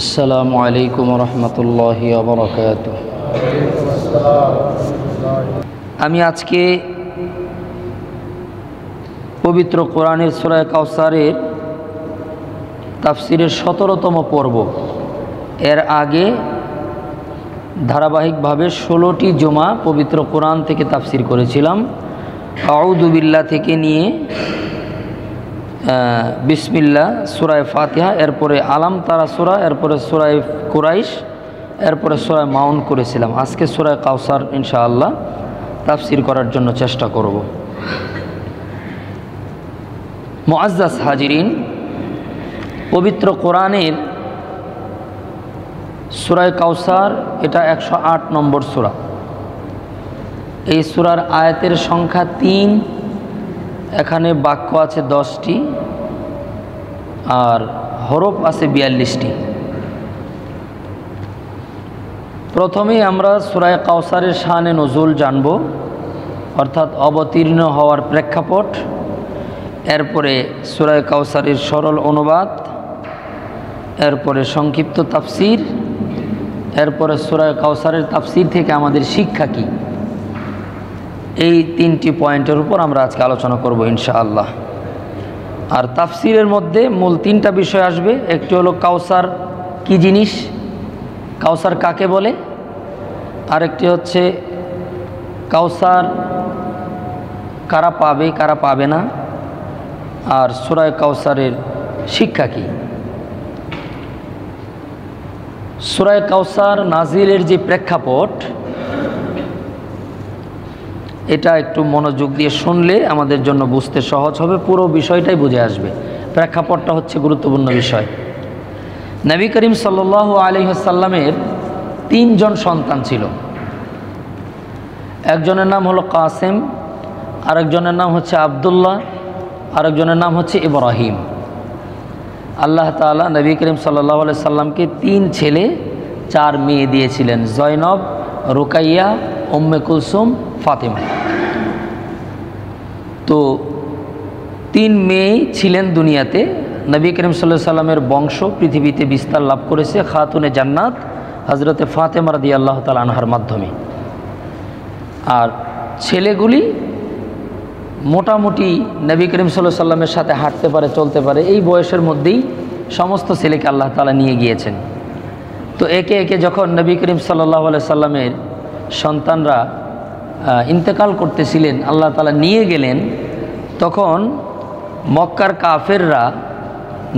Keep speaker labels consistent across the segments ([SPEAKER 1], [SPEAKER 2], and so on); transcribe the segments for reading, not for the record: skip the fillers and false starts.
[SPEAKER 1] আসসালামু আলাইকুম রহমতুল্লাহি ওয়া বারাকাতুহু। আমি আজকে পবিত্র কোরআনের সূরা কাউসারের তাফসিরের 17তম পর্ব, এর আগে ধারাবাহিকভাবে 16টি জুমা পবিত্র কোরআন থেকে তাফসির করেছিলাম। আউযু বিল্লাহ থেকে নিয়ে বিসমিল্লাহ, সূরা ফাতিহা, এরপরে আলাম তারা সূরা, এরপরে সূরা কুরাইশ, এরপরে সূরা মাউন করেছিলাম। আজকে সূরা কাউসার ইনশাআল্লাহ তাফসির করার জন্য চেষ্টা করব। মুআজ্জাজ হাজিরিন, পবিত্র কোরআনের সূরা কাউসার এটা 108 নম্বর সূরা। এই সূরার আয়াতের সংখ্যা 3, এখানে বাক্য আছে 10টি আর হরফ আছে 42টি। প্রথমেই আমরা সূরা কাউসারের শানে নজুল জানব, অর্থাৎ অবতীর্ণ হওয়ার প্রেক্ষাপট, এরপরে সূরা কাউসারের সরল অনুবাদ, এরপরে সংক্ষিপ্ত তাফসির, এরপরে সূরা কাউসারের তাফসির থেকে আমাদের শিক্ষা কী, এই 3টি পয়েন্টের উপর আমরা আজকে আলোচনা করব ইনশাআল্লাহ। আর তাফসিরের মধ্যে মূল 3টা বিষয় আসবে। একটি হলো কাউসার কি জিনিস, কাউসার কাকে বলে, আরেকটি হচ্ছে কাউসার কারা পাবে কারা পাবে না, আর সূরা কাউসারের শিক্ষা কী। সূরা কাউসার নাজিলের যে প্রেক্ষাপট, এটা একটু মনোযোগ দিয়ে শুনলে আমাদের জন্য বুঝতে সহজ হবে, পুরো বিষয়টাই বুঝে আসবে। প্রেক্ষাপটটা হচ্ছে গুরুত্বপূর্ণ বিষয়। নবী করিম সাল্লাল্লাহু আলাইহি ওয়াসাল্লামের 3 জন সন্তান ছিল। একজনের নাম হলো কাসেম, আরেকজনের নাম হচ্ছে আবদুল্লাহ, আরেকজনের নাম হচ্ছে ইব্রাহিম। আল্লাহ তাআলা নবী করিম সাল্লাল্লাহু আলাইহি ওয়াসাল্লামকে 3 ছেলে 4 মেয়ে দিয়েছিলেন, জয়নব, রুকাইয়া, উম্মে কুলসুম, ফাতেমা। তো 3 মেয়ে ছিলেন দুনিয়াতে। নবী করিম সাল্লাল্লাহু আলাইহি ওয়াসাল্লামের বংশ পৃথিবীতে বিস্তার লাভ করেছে খাতুনে জান্নাত হযরতে ফাতেমা রাদিয়াল্লাহু তাআলা আনহার মাধ্যমে। আর ছেলেগুলি মোটামুটি নবী করিম সাল্লাল্লাহু আলাইহি ওয়াসাল্লামের সাথে হাঁটতে পারে, চলতে পারে, এই বয়সের মধ্যেই সমস্ত ছেলেকে আল্লাহ তাআলা নিয়ে গিয়েছেন। তো একে একে যখন নবী করিম সাল্লাল্লাহু আলাইহি ওয়াসাল্লামের সন্তানরা ইন্তেকাল করতেছিলেন, আল্লাহ তাআলা নিয়ে গেলেন, তখন মক্কার কাফেররা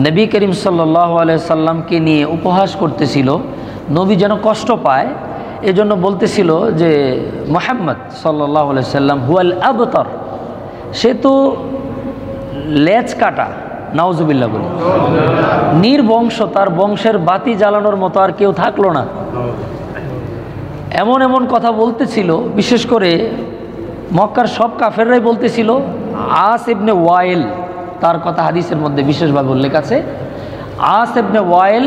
[SPEAKER 1] নবী করিম সাল্লাল্লাহু আলাইহি ওয়াসাল্লামকে নিয়ে উপহাস করতেছিল, নবী যেন কষ্ট পায়, এজন্য বলতেছিল যে মুহাম্মদ সাল্লাল্লাহু আলাইহি ওয়াসাল্লাম হুয়াল আবতার, সে তো লেজ কাটা, নাউজুবিল্লাহ বলি, নির্বংশ, তার বংশের বাতি জ্বালানোর মতো আর কেউ থাকলো না। এমন এমন কথা বলতেছিল, বিশেষ করে মক্কার সব কাফেররাই বলতেছিল। আস ইবনে ওয়াইল, তার কথা হাদিসের মধ্যে বিশেষভাবে উল্লেখ আছে। আস ইবনে ওয়াইল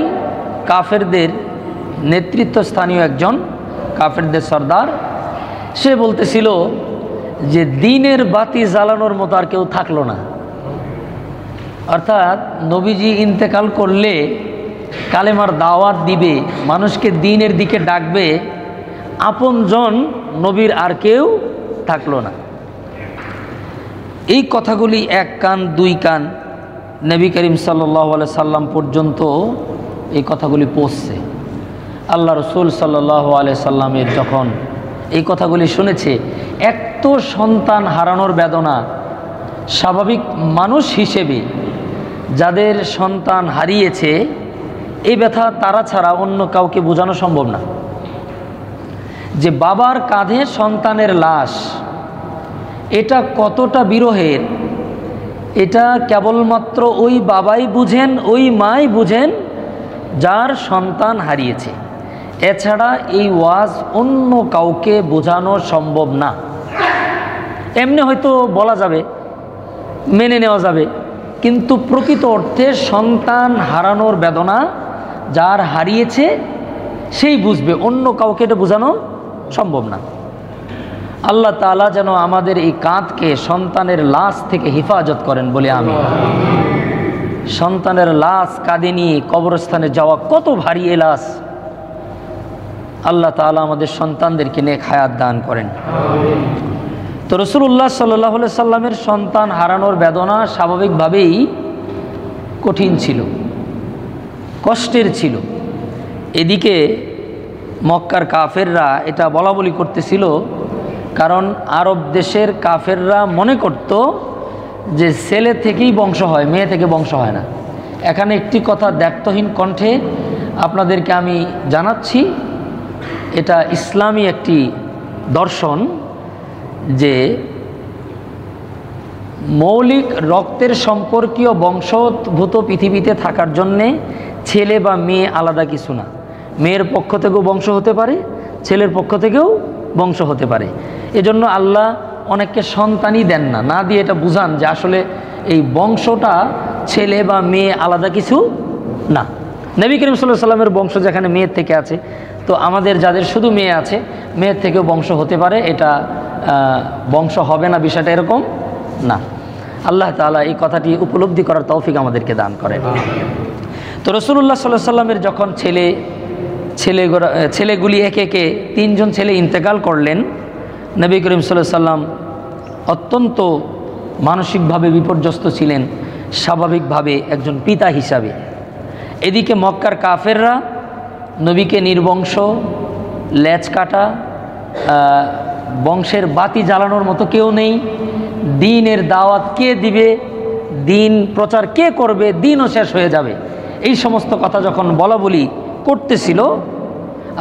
[SPEAKER 1] কাফেরদের নেতৃত্বস্থানীয় একজন, কাফেরদের সর্দার। সে বলতেছিল যে দ্বীনের বাতি জ্বালানোর মতো আর কেউ থাকলো না। অর্থাৎ নবীজি ইন্তেকাল করলে কালেমার দাওয়াত দিবে, মানুষকে দ্বীনের দিকে ডাকবে, আপনজন নবীর আর কেউ থাকলো না। এই কথাগুলি 1 কান 2 কান নবী করিম সাল্লাল্লাহু আলাইহি সাল্লাম পর্যন্ত এই কথাগুলি পৌঁছছে। আল্লাহ রসুল সাল্লাল্লাহু আলাইহি সাল্লামের যখন এই কথাগুলি শুনেছে, এক তো সন্তান হারানোর বেদনা, স্বাভাবিক মানুষ হিসেবে যাদের সন্তান হারিয়েছে, এই ব্যথা তারা ছাড়া অন্য কাউকে বোঝানো সম্ভব না। যে বাবার কাঁধে সন্তানের লাশ, এটা কতটা বিরহের, এটা কেবলমাত্র ওই বাবাই বুঝেন, ওই মাই বুঝেন যার সন্তান হারিয়েছে। এছাড়া এই ওয়াজ অন্য কাউকে বোঝানো সম্ভব না। এমনি হয়তো বলা যাবে, মেনে নেওয়া যাবে, কিন্তু প্রকৃত অর্থে সন্তান হারানোর বেদনা যার হারিয়েছে সেই বুঝবে, অন্য কাউকে এটা বোঝানো সম্ভব না। আল্লাহ তাআলা যেন আমাদের এই কাঁধকে সন্তানের লাশ থেকে হেফাজত করেন বলে আমিন। সন্তানের লাশ কাঁধে নিয়ে কবরস্থানে যাওয়া কত ভারী এ লাশ। আল্লাহ তাআলা আমাদের সন্তানদেরকে নেক হায়াত দান করেন। তো রাসূলুল্লাহ সাল্লাল্লাহু আলাইহি সাল্লামের সন্তান হারানোর বেদনা স্বাভাবিকভাবেই কঠিন ছিল, কষ্টের ছিল। এদিকে মক্কার কাফেররা এটা বলা বলি করতেছিল, কারণ আরব দেশের কাফেররা মনে করত যে ছেলে থেকেই বংশ হয়, মেয়ে থেকে বংশ হয় না। এখানে একটি কথা দ্ব্যর্থহীন কণ্ঠে আপনাদেরকে আমি জানাচ্ছি, এটা ইসলামী একটি দর্শন যে মৌলিক রক্তের সম্পর্কীয় বংশোদ্ভূত পৃথিবীতে থাকার জন্যে ছেলে বা মেয়ে আলাদা কিছু না। মেয়ের পক্ষ থেকেও বংশ হতে পারে, ছেলের পক্ষ থেকেও বংশ হতে পারে। এজন্য আল্লাহ অনেককে সন্তানই দেন না, না দিয়ে এটা বুঝান যে আসলে এই বংশটা ছেলে বা মেয়ে আলাদা কিছু না। নবী করিম সাল্লাল্লাহু আলাইহি সাল্লামের বংশ যেখানে মেয়ের থেকে আছে, তো আমাদের যাদের শুধু মেয়ে আছে মেয়ের থেকেও বংশ হতে পারে, এটা বংশ হবে না বিষয়টা এরকম না। আল্লাহ তাআলা এই কথাটি উপলব্ধি করার তৌফিক আমাদেরকে দান করেন। তো রাসূলুল্লাহ সাল্লাল্লাহু আলাইহি সাল্লামের যখন ছেলেগুলি একে একে 3 জন ছেলে ইন্তেকাল করলেন, নবী করিম সাল্লাল্লাহু আলাইহি সাল্লাম অত্যন্ত মানসিকভাবে বিপর্যস্ত ছিলেন, স্বাভাবিকভাবে একজন পিতা হিসাবে। এদিকে মক্কার কাফেররা নবীকে নির্বংশ, লেজ কাটা, বংশের বাতি জ্বালানোর মতো কেউ নেই, দ্বীনের দাওয়াত কে দিবে, দ্বীন প্রচার কে করবে, দ্বীনও শেষ হয়ে যাবে, এই সমস্ত কথা যখন বলা বলি করতেছিল,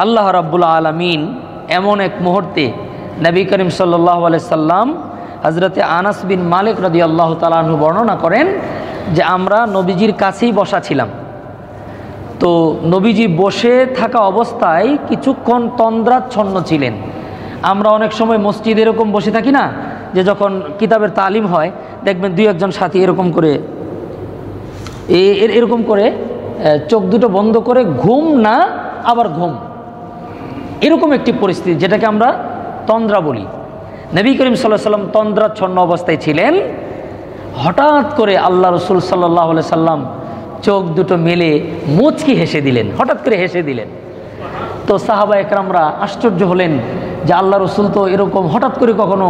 [SPEAKER 1] আল্লাহ রাব্বুল আলামিন এমন এক মুহূর্তে নবী করিম সাল্লাল্লাহু আলাইহি সাল্লাম, হযরতে আনাস বিন মালিক রাদিয়াল্লাহু তাআলা আনহু বর্ণনা করেন যে আমরা নবীজির কাছেই বসা ছিলাম। তো নবীজি বসে থাকা অবস্থায় কিছুক্ষণ তন্দ্রাচ্ছন্ন ছিলেন। আমরা অনেক সময় মসজিদে এরকম বসে থাকি না, যে যখন কিতাবের তালিম হয় দেখবেন 2-1 সাথী এরকম করে এরকম করে চোখ দুটো বন্ধ করে ঘুম না আবার ঘুম, এরকম একটি পরিস্থিতি যেটাকে আমরা তন্দ্রা বলি। নবী করিম সাল্লাল্লাহু আলাইহি সাল্লাম তন্দ্রাচ্ছন্ন অবস্থায় ছিলেন। হঠাৎ করে আল্লাহ রাসূল সাল্লাল্লাহু আলাইহি সাল্লাম চোখ দুটো মেলে মুচকি হেসে দিলেন, হঠাৎ করে হেসে দিলেন। তো সাহাবা একরামরা আশ্চর্য হলেন যে আল্লাহ রসুল তো এরকম হঠাৎ করে কখনো,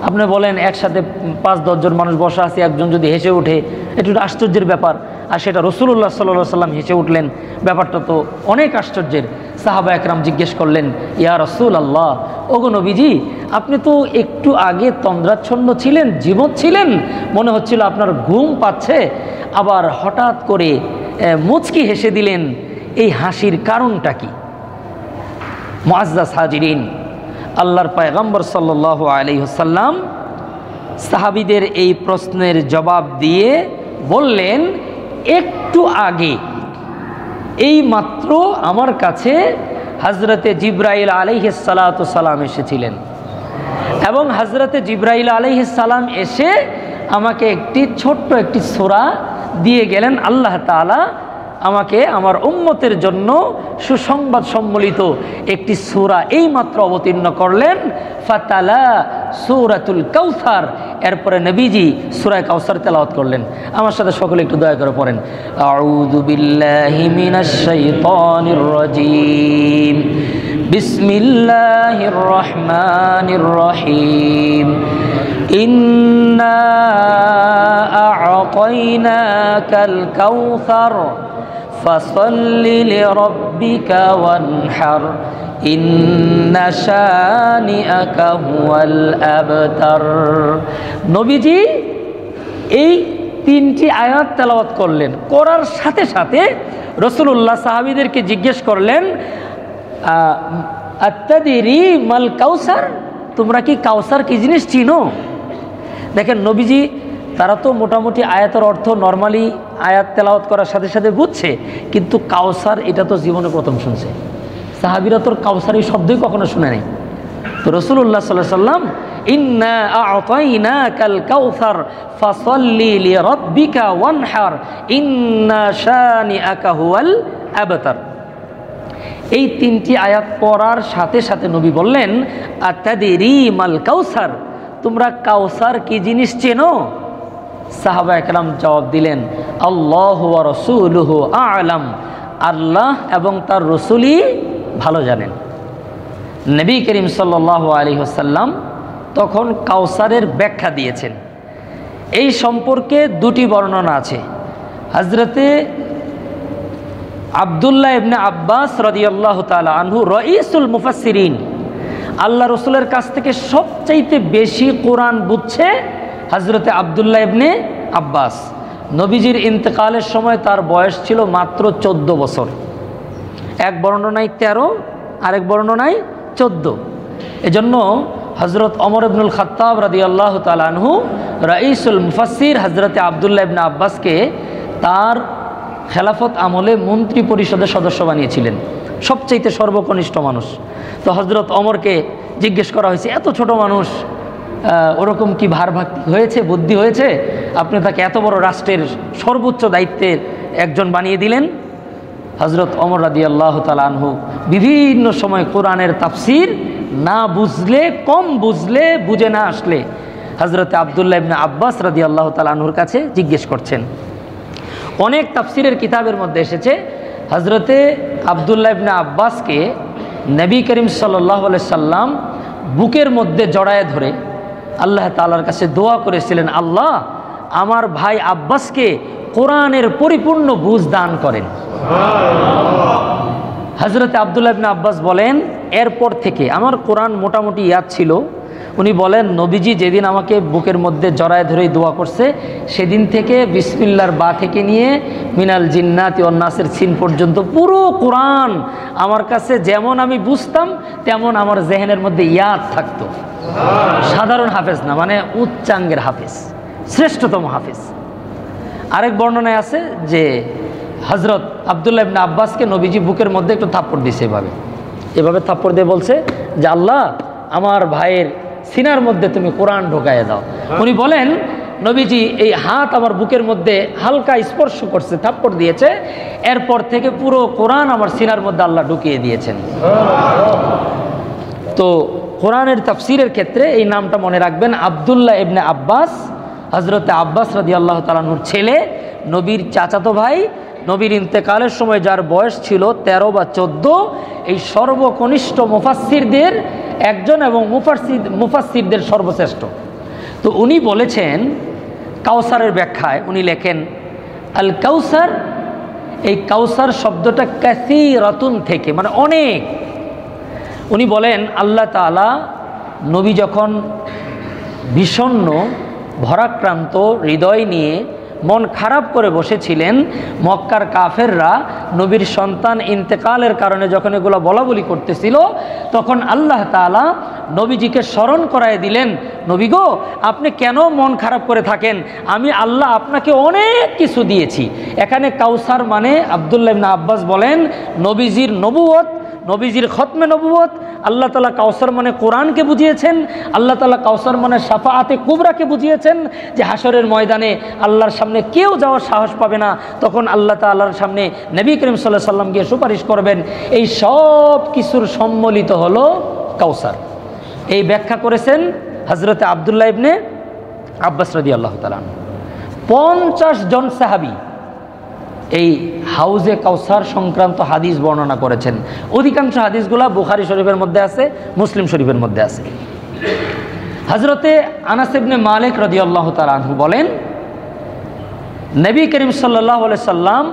[SPEAKER 1] আপনি বলেন একসাথে 5-10 জন মানুষ বসা আছে, একজন যদি হেসে ওঠে একটু আশ্চর্যের ব্যাপার, আর সেটা রাসূলুল্লাহ সাল্লাল্লাহু আলাইহি সাল্লাম হেসে উঠলেন, ব্যাপারটা তো অনেক আশ্চর্যের। সাহাবা একরাম জিজ্ঞেস করলেন, ইয়া রাসূলুল্লাহ, ওগো নবীজি, আপনি তো একটু আগে তন্দ্রাচ্ছন্ন ছিলেন, জীবত ছিলেন, মনে হচ্ছিল আপনার ঘুম পাচ্ছে, আবার হঠাৎ করে মুচকি হেসে দিলেন, এই হাসির কারণটা কি? মুআজ্জাজ হাজিরিন, আল্লাহর পয়গম্বর সাল্লাল্লাহু আলাইহি ওয়াসাল্লাম সাহাবীদের এই প্রশ্নের জবাব দিয়ে বললেন, একটু আগে এই মাত্র আমার কাছে হযরতে জিবরাইল আলাইহিস সালাতু সালাম এসেছিলেন, এবং হযরতে জিবরাইল আলাইহিস সালাম এসে আমাকে একটি ছোট্ট একটি সূরা দিয়ে গেলেন। আল্লাহ তাআলা আমাকে আমার উম্মতের জন্য সুসংবাদ সম্বলিত একটি সূরা এই মাত্র অবতীর্ণ করলেন, ফাতালা সূরাতুল কাউসার। এরপরে নবীজি সূরা কাউসার তেলাওয়াত করলেন। আমার সাথে সকলে একটু দয়া করে পড়েন, আউযু বিল্লাহি মিনাশ শাইতানির রাজীম, বিসমিল্লাহির রহমানির রহিম, ইন্না আ'তাইনাকাল কাউসার ফাসাল্লি লিরাব্বিকা ওয়ানহার, ইন্না শানিআকা হুয়াল আবতার। নবীজি এই 3টি আয়াত তেলাওয়াত করলেন, করার সাথে সাথে রাসূলুল্লাহ সাহাবীদেরকে জিজ্ঞেস করলেন, আত্তাদিরি মাল কাউসার, তোমরা কি কাউসার কি জিনিস চিনো? দেখেন নবীজি তারা তো মোটামুটি আয়াতের অর্থ নর্মালি আয়াত তেলাওয়াত করার সাথে সাথে বুঝছে, কিন্তু কাউসার এটা তো জীবনে প্রথম শুনছে। সাহাবীরা তো কাউসার এই শব্দই কখনো শুনে নাই। তো রাসূলুল্লাহ সাল্লাল্লাহু আলাইহি ওয়াসাল্লাম, ইন্না আ'তাইনাকাল কাউসার ফাসাল্লি লিরাব্বিকা ওয়ানহার, ইন্না শানিআকা হুয়াল আবতার, এই 3টি আয়াত পড়ার সাথে সাথে নবী বললেন, আতাদিরি মাল কাউসার, তোমরা কাউসার কি জিনিস চেনো? সাহাবা একরাম জবাব দিলেন, আল্লাহু ওয়া রাসূলুহু আ'লাম, আল্লাহ এবং তার রসুলই ভালো জানেন। নবী করিম সাল্লাল্লাহু আলাইহি ওয়াসাল্লাম তখন কাউসারের ব্যাখ্যা দিয়েছেন। এই সম্পর্কে দুটি বর্ণনা আছে। হযরতে আব্দুল্লাহ ইবনে আব্বাস রাদিয়াল্লাহু তাআলা আনহু রাইসুল মুফাসসিরিন, আল্লাহ রসুলের কাছ থেকে সবচাইতে বেশি কোরআন বুঝছে হযরতে আব্দুল্লাহ ইবনে আব্বাস। নবীজির ইন্তেকালের সময় তার বয়স ছিল মাত্র 14 বছর। এক বর্ণনায় 13, আরেক বর্ণনায় 14। এজন্য হযরত ওমর ইবনুল খাত্তাব রাদিয়াল্লাহু তাআলা আনহু রাইসুল মুফাসসির হযরতে আব্দুল্লাহ ইবনে আব্বাসকে তার খেলাফত আমলে মন্ত্রী পরিষদের সদস্য বানিয়েছিলেন, সবচাইতে সর্বকনিষ্ঠ মানুষ। তো হযরত ওমরকে জিজ্ঞেস করা হয়েছে, এত ছোট মানুষ, ওরকম কি ভারভক্তি হয়েছে, বুদ্ধি হয়েছে, আপনি তাকে এত বড় রাষ্ট্রের সর্বোচ্চ দায়িত্বের একজন বানিয়ে দিলেন? হযরত ওমর রাদিয়াল্লাহু তাআলা আনহু বিভিন্ন সময় কোরআনের তাফসীর না বুঝলে, কম বুঝলে, বুঝে না আসলে হযরতে আব্দুল্লাহ ইবনে আব্বাস রাদিয়াল্লাহু তাআলা আনহুর কাছে জিজ্ঞেস করছেন। অনেক তাফসীরের কিতাবের মধ্যে এসেছে হযরতে আব্দুল্লাহ ইবনে আব্বাসকে নবী করিম সাল্লাল্লাহু আলাইহি সাল্লাম বুকের মধ্যে জড়ায় ধরে আল্লাহ তাআলার কাছে দোয়া করেছিলেন, আল্লাহ আমার ভাই আব্বাসকে কোরআনের পরিপূর্ণ বুঝ দান করেন। হযরতে আব্দুল্লাহ ইবনে আব্বাস বলেন, এরপর থেকে আমার কোরআন মোটামুটি ইয়াদ ছিল। উনি বলেন, নবীজি যেদিন আমাকে বুকের মধ্যে জড়ায় ধরেই দোয়া করছে, সেদিন থেকে বিসমিল্লাহর বা থেকে নিয়ে মিনাল জিন্নাতি ওয়ান নাসের সিন পর্যন্ত পুরো কোরআন আমার কাছে যেমন আমি বুঝতাম তেমন আমার জেহেনের মধ্যে ইয়াদ থাকতো। সাধারণ হাফেজ না, মানে উচ্চাঙ্গের হাফেজ, শ্রেষ্ঠতম হাফেজ। আরেক বর্ণনায় আছে যে হযরত আব্দুল্লাহ ইবনে আব্বাসকে নবীজি বুকের মধ্যে একটু থাপ্পড় দিয়েছে, এভাবে থাপ্পড় দিয়ে বলছে যে আল্লাহ আমার ভাইয়ের সিনার মধ্যে তুমি কোরআন ঢোকায় দাও। উনি বলেন, নবীজি এই হাত আমার বুকের মধ্যে হালকা স্পর্শ করছে, থাপ্পড় দিয়েছে, এরপর থেকে পুরো কোরআন আমার সিনার মধ্যে আল্লাহ ঢুকিয়ে দিয়েছেন। তো কোরআনের তাফসীরের ক্ষেত্রে এই নামটা মনে রাখবেন, আব্দুল্লাহ ইবনে আব্বাস, হযরতে আব্বাস রাদিয়াল্লাহু তাআলা আনহুর ছেলে, নবীর চাচাতো ভাই, নবীর ইন্তেকালের সময় যার বয়স ছিল 13 বা 14, এই সর্বকনিষ্ঠ মুফাসসিরদের একজন এবং মুফাসসিরদের সর্বশ্রেষ্ঠ। তো উনি বলেছেন কাউসারের ব্যাখ্যায়, উনি লেখেন আল কাউসার, এই কাউসার শব্দটা কাসীরাতুন থেকে, মানে অনেক। উনি বলেন আল্লাহ তাআলা নবী যখন বিষণ্ণ, ভরাক্রান্ত হৃদয় নিয়ে মন খারাপ করে বসেছিলেন, মক্কার কাফেররা নবীর সন্তান ইন্তেকালের কারণে যখন এগুলো বলাবলি করতেছিল, তখন আল্লাহ তাআলা নবীজিকে স্মরণ করায় দিলেন, নবী গো, আপনি কেন মন খারাপ করে থাকেন? আমি আল্লাহ আপনাকে অনেক কিছু দিয়েছি। এখানে কাউসার মানে আব্দুল্লাহ ইবনে আব্বাস বলেন নবীজির নবুয়ত, নবীজির খতমে নবুয়ত। আল্লাহ তাআলা কাউসার মানে কোরআনকে বুঝিয়েছেন, আল্লাহ তাআলা কাউসার মানে শাফাআতে কুবরাকে বুঝিয়েছেন, যে হাসরের ময়দানে আল্লাহর সামনে কেউ যাওয়ার সাহস পাবে না, তখন আল্লাহ তাআলার সামনে নবী করিম সাল্লাল্লাহু আলাইহি সাল্লাম গিয়ে সুপারিশ করবেন। এই সব কিছুর সম্মিলিত হলো কাউসার। এই ব্যাখ্যা করেছেন হযরতে আব্দুল্লাহ ইবনে আব্বাস রাদিয়াল্লাহু তাআলা। 50 জন সাহাবী এই হাউজে কাউসার সংক্রান্ত হাদিস বর্ণনা করেছেন। অধিকাংশ হাদিসগুলা বুখারী শরীফের মধ্যে আছে, মুসলিম শরীফের মধ্যে আছে। হযরতে আনাস ইবনে মালিক রাদিয়াল্লাহু তাআলা আনহু বলেন, নবী করিম সাল্লাল্লাহু আলাইহি সাল্লাম,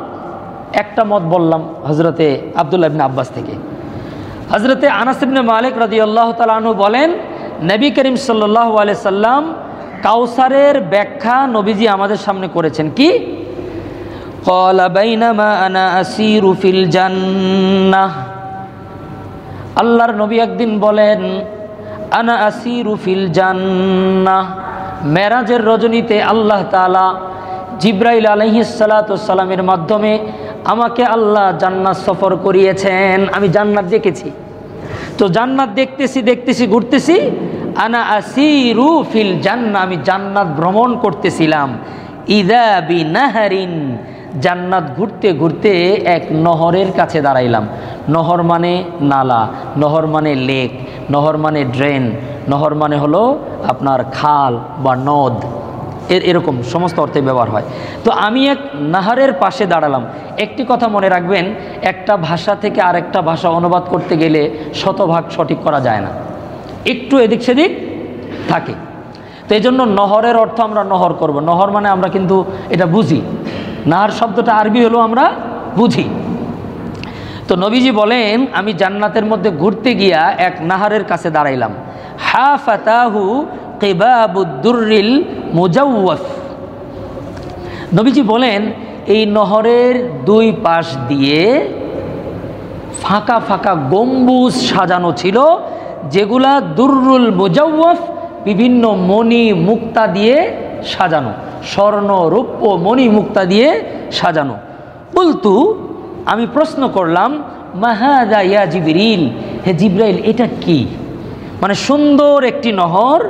[SPEAKER 1] একটা মত বললাম হযরতে আব্দুল্লাহ ইবনে আব্বাস থেকে। হযরতে আনাস ইবনে মালিক রাদিয়াল্লাহু তাআলা আনহু বলেন, নবী করিম সাল্লাল্লাহু আলাইহি সাল্লাম কাউসারের ব্যাখ্যা নবীজি আমাদের সামনে করেছেন। কি? ক্বালা বাইনামা আনা আসিরু ফিল জান্নাহ, আল্লাহর নবী একদিন বলেন, আনা আসিরু ফিল জান্নাহ, মেরাজের রজনীতে আল্লাহ তাআলা জিবরাইল আলাইহিস সালাতু ওয়াস সালামের মাধ্যমে আমাকে আল্লাহ জান্নাত সফর করিয়েছেন, আমি জান্নাত দেখেছি। তো জান্নাত দেখতেছি ঘুরতেছি, আনা আসিরু ফিল জান্নাহ, আমি জান্নাত ভ্রমণ করতেছিলাম। ইযা বিনাহরিন, জান্নাত ঘুরতে ঘুরতে এক নহরের কাছে দাঁড়াইলাম। নহর মানে নালা, নহর মানে লেক, নহর মানে ড্রেন, নহর মানে হলো আপনার খাল বা নদ। এরকম সমস্ত অর্থে ব্যবহার হয়। তো আমি এক নাহারের পাশে দাঁড়ালাম। একটি কথা মনে রাখবেন, একটা ভাষা থেকে আরেকটা ভাষা অনুবাদ করতে গেলে শতভাগ সঠিক করা যায় না, একটু এদিক সেদিক থাকে। তো এই জন্য নহরের অর্থ আমরা নহর করব। নহর মানে আমরা কিন্তু এটা বুঝি, নাহার শব্দটা আরবি হলো আমরা বুঝি। তো নবীজি বলেন, আমি জান্নাতের মধ্যে ঘুরতে গিয়া এক নাহারের কাছে দাঁড়াইলাম। হাফাতাহু কিবাবুদ্দুররিল মুজাওয়াফ। নবীজি বলেন, এই নহরের দুই পাশ দিয়ে ফাঁকা ফাঁকা গম্বুজ সাজানো ছিল, যেগুলা দুররুল মুজাওয়াফ, বিভিন্ন মণি মুক্তা দিয়ে সাজানো, স্বর্ণ রৌপ্য মণি মুক্তা দিয়ে সাজানো। বলতু, আমি প্রশ্ন করলাম, মাহাদা ইয়া জিবরিল, হে জিব্রাইল, এটা কি? মানে সুন্দর একটি নহর,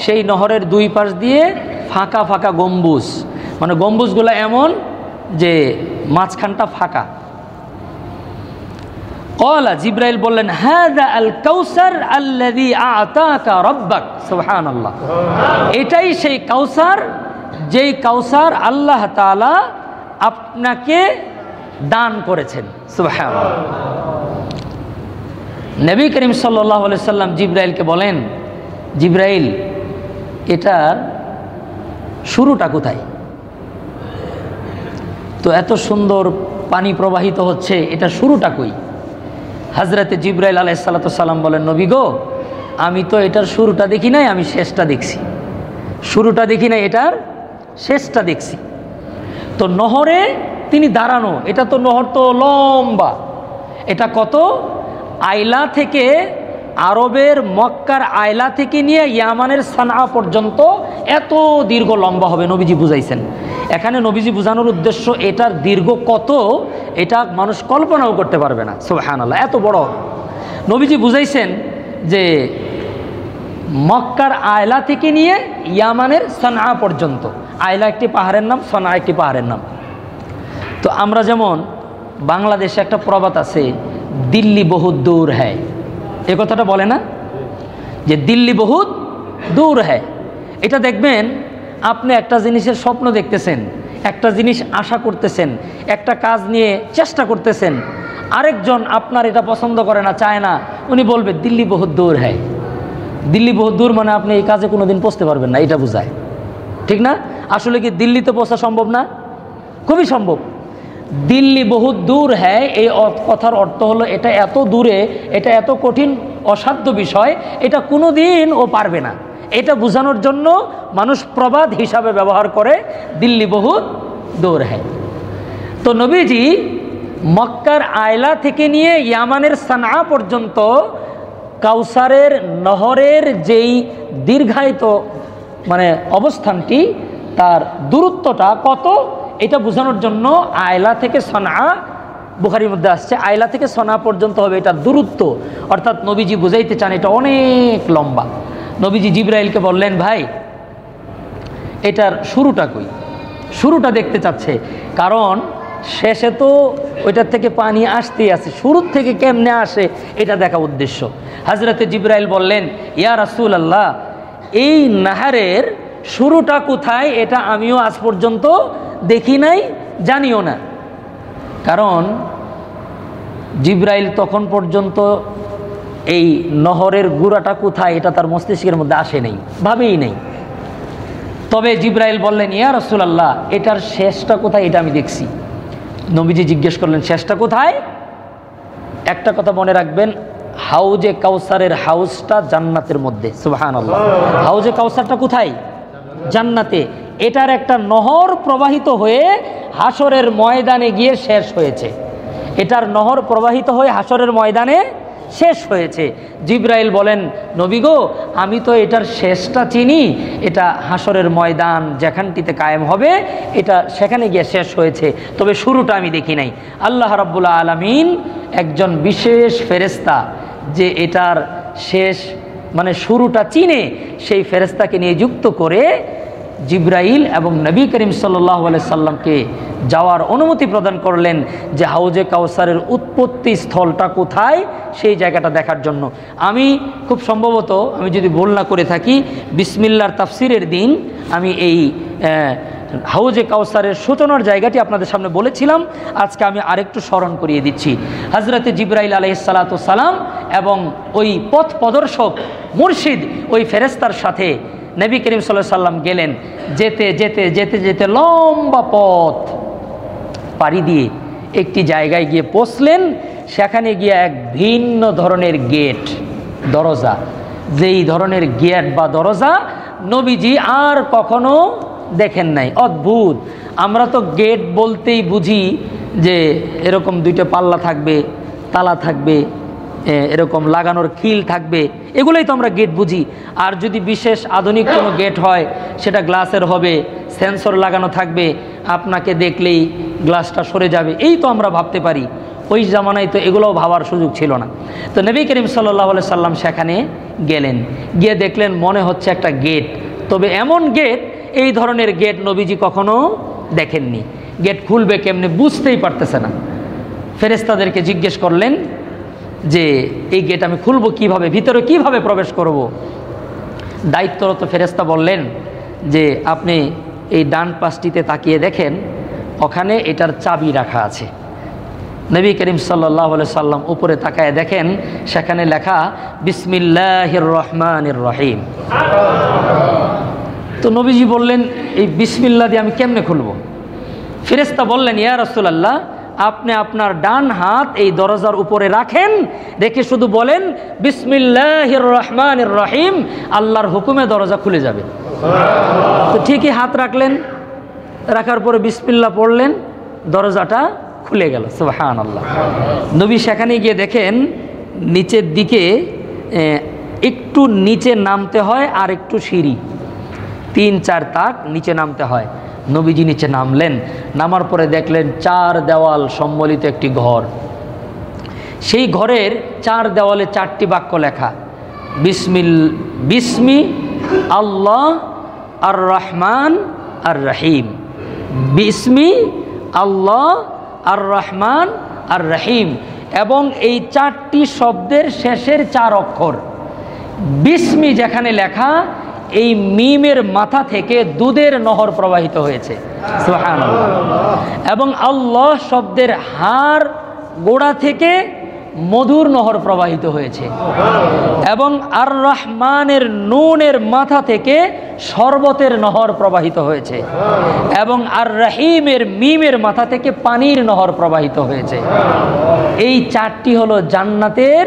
[SPEAKER 1] সেই নহরের দুই পাশ দিয়ে ফাঁকা ফাঁকা গম্বুজ, মানে গম্বুজগুলো এমন যে মাঝখানটা ফাঁকা। ক্বালা, জিব্রাইল বললেন, হাযা আল কাউসার আল্লাযী আ'তাকা রাব্বাক। সুবহানাল্লাহ, এটাই সেই কাউসার, যেই কাউসার আল্লাহ তাআলা আপনাকে দান করেছেন। সুবহানাল্লাহ। নবী করিম সাল্লাল্লাহু আলাইহি সাল্লাম জিব্রাইলকে বলেন, জিব্রাইল, এটার শুরুটা কোথায়? তো এত সুন্দর পানি প্রবাহিত হচ্ছে, এটা শুরুটা কই? হযরতে জিব্রাইল আলাইহিস সালাতু সালাম বলেন, নবী গো, আমি তো এটার শুরুটা দেখি নাই, আমি শেষটা দেখছি। শুরুটা দেখি নাই, এটার শেষটা দেখছি। তো নহরে তিনি দাঁড়ানো, এটা তো নহর তো লম্বা, এটা কত? আইলা থেকে, আরবের মক্কার আইলা থেকে নিয়ে ইয়ামানের সানআ পর্যন্ত এত দীর্ঘ লম্বা হবে, নবীজি বুঝাইছেন। এখানে নবীজি বুঝানোর উদ্দেশ্য, এটার দীর্ঘ কত এটা মানুষ কল্পনাও করতে পারবে না। সুবহানাল্লাহ, এত বড় নবীজি বুঝাইছেন যে মক্কার আয়লা থেকে নিয়ে ইয়ামানের সানআ পর্যন্ত। আয়লা একটি পাহাড়ের নাম, সানআ একটি পাহাড়ের নাম। তো আমরা যেমন বাংলাদেশে একটা প্রবাদ আছে, দিল্লি বহুত দূর হ্যায়, এ কথাটা বলে না যে দিল্লি বহুত দূর হ্যায়। এটা দেখবেন, আপনি একটা জিনিসের স্বপ্ন দেখতেছেন, একটা জিনিস আশা করতেছেন, একটা কাজ নিয়ে চেষ্টা করতেছেন, আরেকজন আপনার এটা পছন্দ করে না, চায় না, উনি বলবে দিল্লি বহুত দূর হ্যায়। দিল্লি বহুত দূর মানে আপনি এই কাজে কোনোদিন পৌঁছতে পারবেন না, এটা বোঝায়, ঠিক না? আসলে কি দিল্লিতে পৌঁছা সম্ভব না? খুবই সম্ভব। দিল্লি বহুত দূর হ্যায়, এই কথার অর্থ হলো এটা এত দূরে, এটা এত কঠিন অসাধ্য বিষয়, এটা কোনো দিন ও পারবে না। এটা বোঝানোর জন্য মানুষ প্রবাদ হিসাবে ব্যবহার করে দিল্লি বহুত দূর হ্যায়। তো নবীজি মক্কার আয়লা থেকে নিয়ে ইয়ামানের সানআ পর্যন্ত কাউসারের নহরের যেই দীর্ঘায়িত মানে অবস্থানটি, তার দূরত্বটা কত, এটা বোঝানোর জন্য আয়লা থেকে সানআ, বুখারীর মধ্যে আসছে, আয়লা থেকে সানআ পর্যন্ত হবে এটা দূরত্ব। অর্থাৎ নবীজি বুঝাইতে চান এটা অনেক লম্বা। নবীজি জিব্রাইলকে বললেন, ভাই, এটার শুরুটা কই? শুরুটা দেখতে চাচ্ছে, কারণ শেষে তো ওইটার থেকে পানি আসতেই আছে, শুরুর থেকে কেমনে আসে এটা দেখা উদ্দেশ্য। হযরতে জিব্রাইল বললেন, ইয়া রাসূলুল্লাহ, এই নাহারের শুরুটা কোথায় এটা আমিও আজ পর্যন্ত দেখি নাই, জানিও না। কারণ জিব্রাইল তখন পর্যন্ত এই নহরের গুড়াটা কোথায় এটা তার মস্তিষ্কের মধ্যে আসে নাই, ভাবেই নেই। তবে জিব্রাইল বললেন, ইয়া রাসূলুল্লাহ, এটার শেষটা কোথায় এটা আমি দেখছি। নবীজি জিজ্ঞেস করলেন, শেষটা কোথায়? একটা কথা মনে রাখবেন, হাউজে কাউসারের হাউসটা জান্নাতের মধ্যে। সুবহানাল্লাহ, হাউজে কাউসারটা কোথায়? জান্নাতে। এটার একটা নহর প্রবাহিত হয়ে হাসরের ময়দানে গিয়ে শেষ হয়েছে। এটার নহর প্রবাহিত হয়ে হাসরের ময়দানে শেষ হয়েছে। জিব্রাইল বলেন, নবী গো, আমি তো এটার শেষটা চিনি, এটা হাসরের ময়দান যেখানটিতে কায়েম হবে, এটা সেখানে গিয়ে শেষ হয়েছে, তবে শুরুটা আমি দেখি নাই। আল্লাহ রাব্বুল আলামিন একজন বিশেষ ফেরেশতা, যে এটার শেষ মানে শুরুটা চিনে, সেই ফেরেশতাকে নিয়ে যুক্ত করে জিব্রাইল এবং নবী করিম সাল্লাল্লাহু আলাইহি সাল্লামকে যাওয়ার অনুমতি প্রদান করলেন যে হাউজে কাউসারের উৎপত্তি স্থলটা কোথায় সেই জায়গাটা দেখার জন্য। আমি খুব সম্ভবত, আমি যদি ভুল না করে থাকি, বিসমিল্লার তাফসিরের দিন আমি এই হাউজে কাউসারের সূচনার জায়গাটি আপনাদের সামনে বলেছিলাম। আজকে আমি আরেকটু স্মরণ করিয়ে দিচ্ছি। হযরতে জিবরাইল আলাইহিসসালাতু সালাম এবং ওই পথ প্রদর্শক মুর্শিদ ওই ফেরেশতার সাথে নবী করিম সাল্লাল্লাহু আলাইহি সাল্লাম গেলেন। যেতে যেতে যেতে যেতে লম্বা পথ পাড়ি দিয়ে একটি জায়গায় গিয়ে পৌঁছলেন। সেখানে গিয়ে এক ভিন্ন ধরনের গেট, দরজা, যেই ধরনের গেট বা দরজা নবীজি আর কখনো দেখেন নাই। অদ্ভুত। আমরা তো গেট বলতেই বুঝি যে এরকম দুইটা পাল্লা থাকবে, তালা থাকবে, এরকম লাগানোর খিল থাকবে, এগুলোই তো আমরা গেট বুঝি। আর যদি বিশেষ আধুনিক কোনো গেট হয় সেটা গ্লাসের হবে, সেন্সর লাগানো থাকবে, আপনাকে দেখলেই গ্লাসটা সরে যাবে, এই তো আমরা ভাবতে পারি। ওই জামানায় তো এগুলোও ভাবার সুযোগ ছিল না। তো নবী করিম সাল্লাল্লাহু আলাইহি সাল্লাম সেখানে গেলেন, গিয়ে দেখলেন মনে হচ্ছে একটা গেট, তবে এমন গেট, এই ধরনের গেট নবীজি কখনো দেখেননি। গেট খুলবে কেমনে বুঝতেই পারতেছে না। ফেরেশতাদেরকে জিজ্ঞেস করলেন যে এই গেট আমি খুলবো কিভাবে, ভিতরে কিভাবে প্রবেশ করব। দায়িত্বরত ফেরেশতা বললেন যে আপনি এই ডান পাশটিতে তাকিয়ে দেখেন, ওখানে এটার চাবি রাখা আছে। নবী করিম সাল্লাল্লাহু আলাইহি সাল্লাম উপরে তাকায় দেখেন সেখানে লেখা বিসমিল্লাহির রহমানির রহিম। তো নবীজি বললেন এই বিসমিল্লাহ দিয়ে আমি কেমনে খুলব? ফেরেশতা বললেন ইয়া রাসূলুল্লাহ, আপনি আপনার ডান হাত এই দরজার উপরে রাখেন, রেখে শুধু বলেন বিসমিল্লাহির রহমানির রহিম, আল্লাহর হুকুমে দরজা খুলে যাবে। তো ঠিকই হাত রাখলেন, রাখার পরে বিসমিল্লাহ পড়লেন, দরজাটা খুলে গেল। সুবহানাল্লাহ। নবী সেখানে গিয়ে দেখেন নিচের দিকে একটু নিচে নামতে হয়, আর একটু সিঁড়ি, 3-4 তাক নিচে নামতে হয়। নবীজি নিচে নামলেন, নামার পরে দেখলেন 4 দেওয়াল সম্বলিত একটি ঘর। সেই ঘরের 4 দেওয়ালে 4টি বাক্য লেখা, বিসমি আল্লাহ আর রহমান আর রহিম, বিসমি আল্লাহ আর রহমান আর রহিম। এবং এই 4টি শব্দের শেষের 4 অক্ষর বিসমি যেখানে লেখা, এই মিমের মাথা থেকে দুধের নহর প্রবাহিত হয়েছে। সুবহানাল্লাহ। এবং আল্লাহ শব্দের হাড় গোড়া থেকে মধুর নহর প্রবাহিত হয়েছে। এবং আর রহমানের নুনের মাথা থেকে শরবতের নহর প্রবাহিত হয়েছে। এবং আর রহিমের মিমের মাথা থেকে পানির নহর প্রবাহিত হয়েছে। এই 4টি হলো জান্নাতের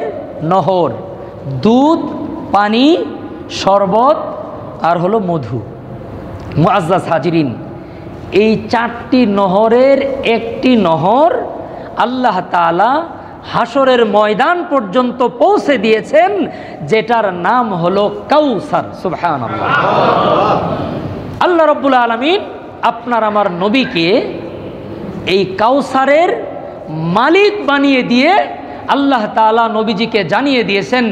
[SPEAKER 1] নহর, দুধ, পানি, শরবত আর হলো মধু। মুআজ্জাজ হাজিরিন, এই 4টি নহরের একটি নহর আল্লাহ তাআলা হাসরের ময়দান পর্যন্ত পৌঁছে দিয়েছেন, যেটার নাম হলো কাউসার। সুবহানাল্লাহ। আল্লাহ রাব্বুল আলামিন আপনার আমার নবীকে এই কাউসারের মালিক বানিয়ে দিয়ে আল্লাহ তাআলা নবীজিকে জানিয়ে দিয়েছেন,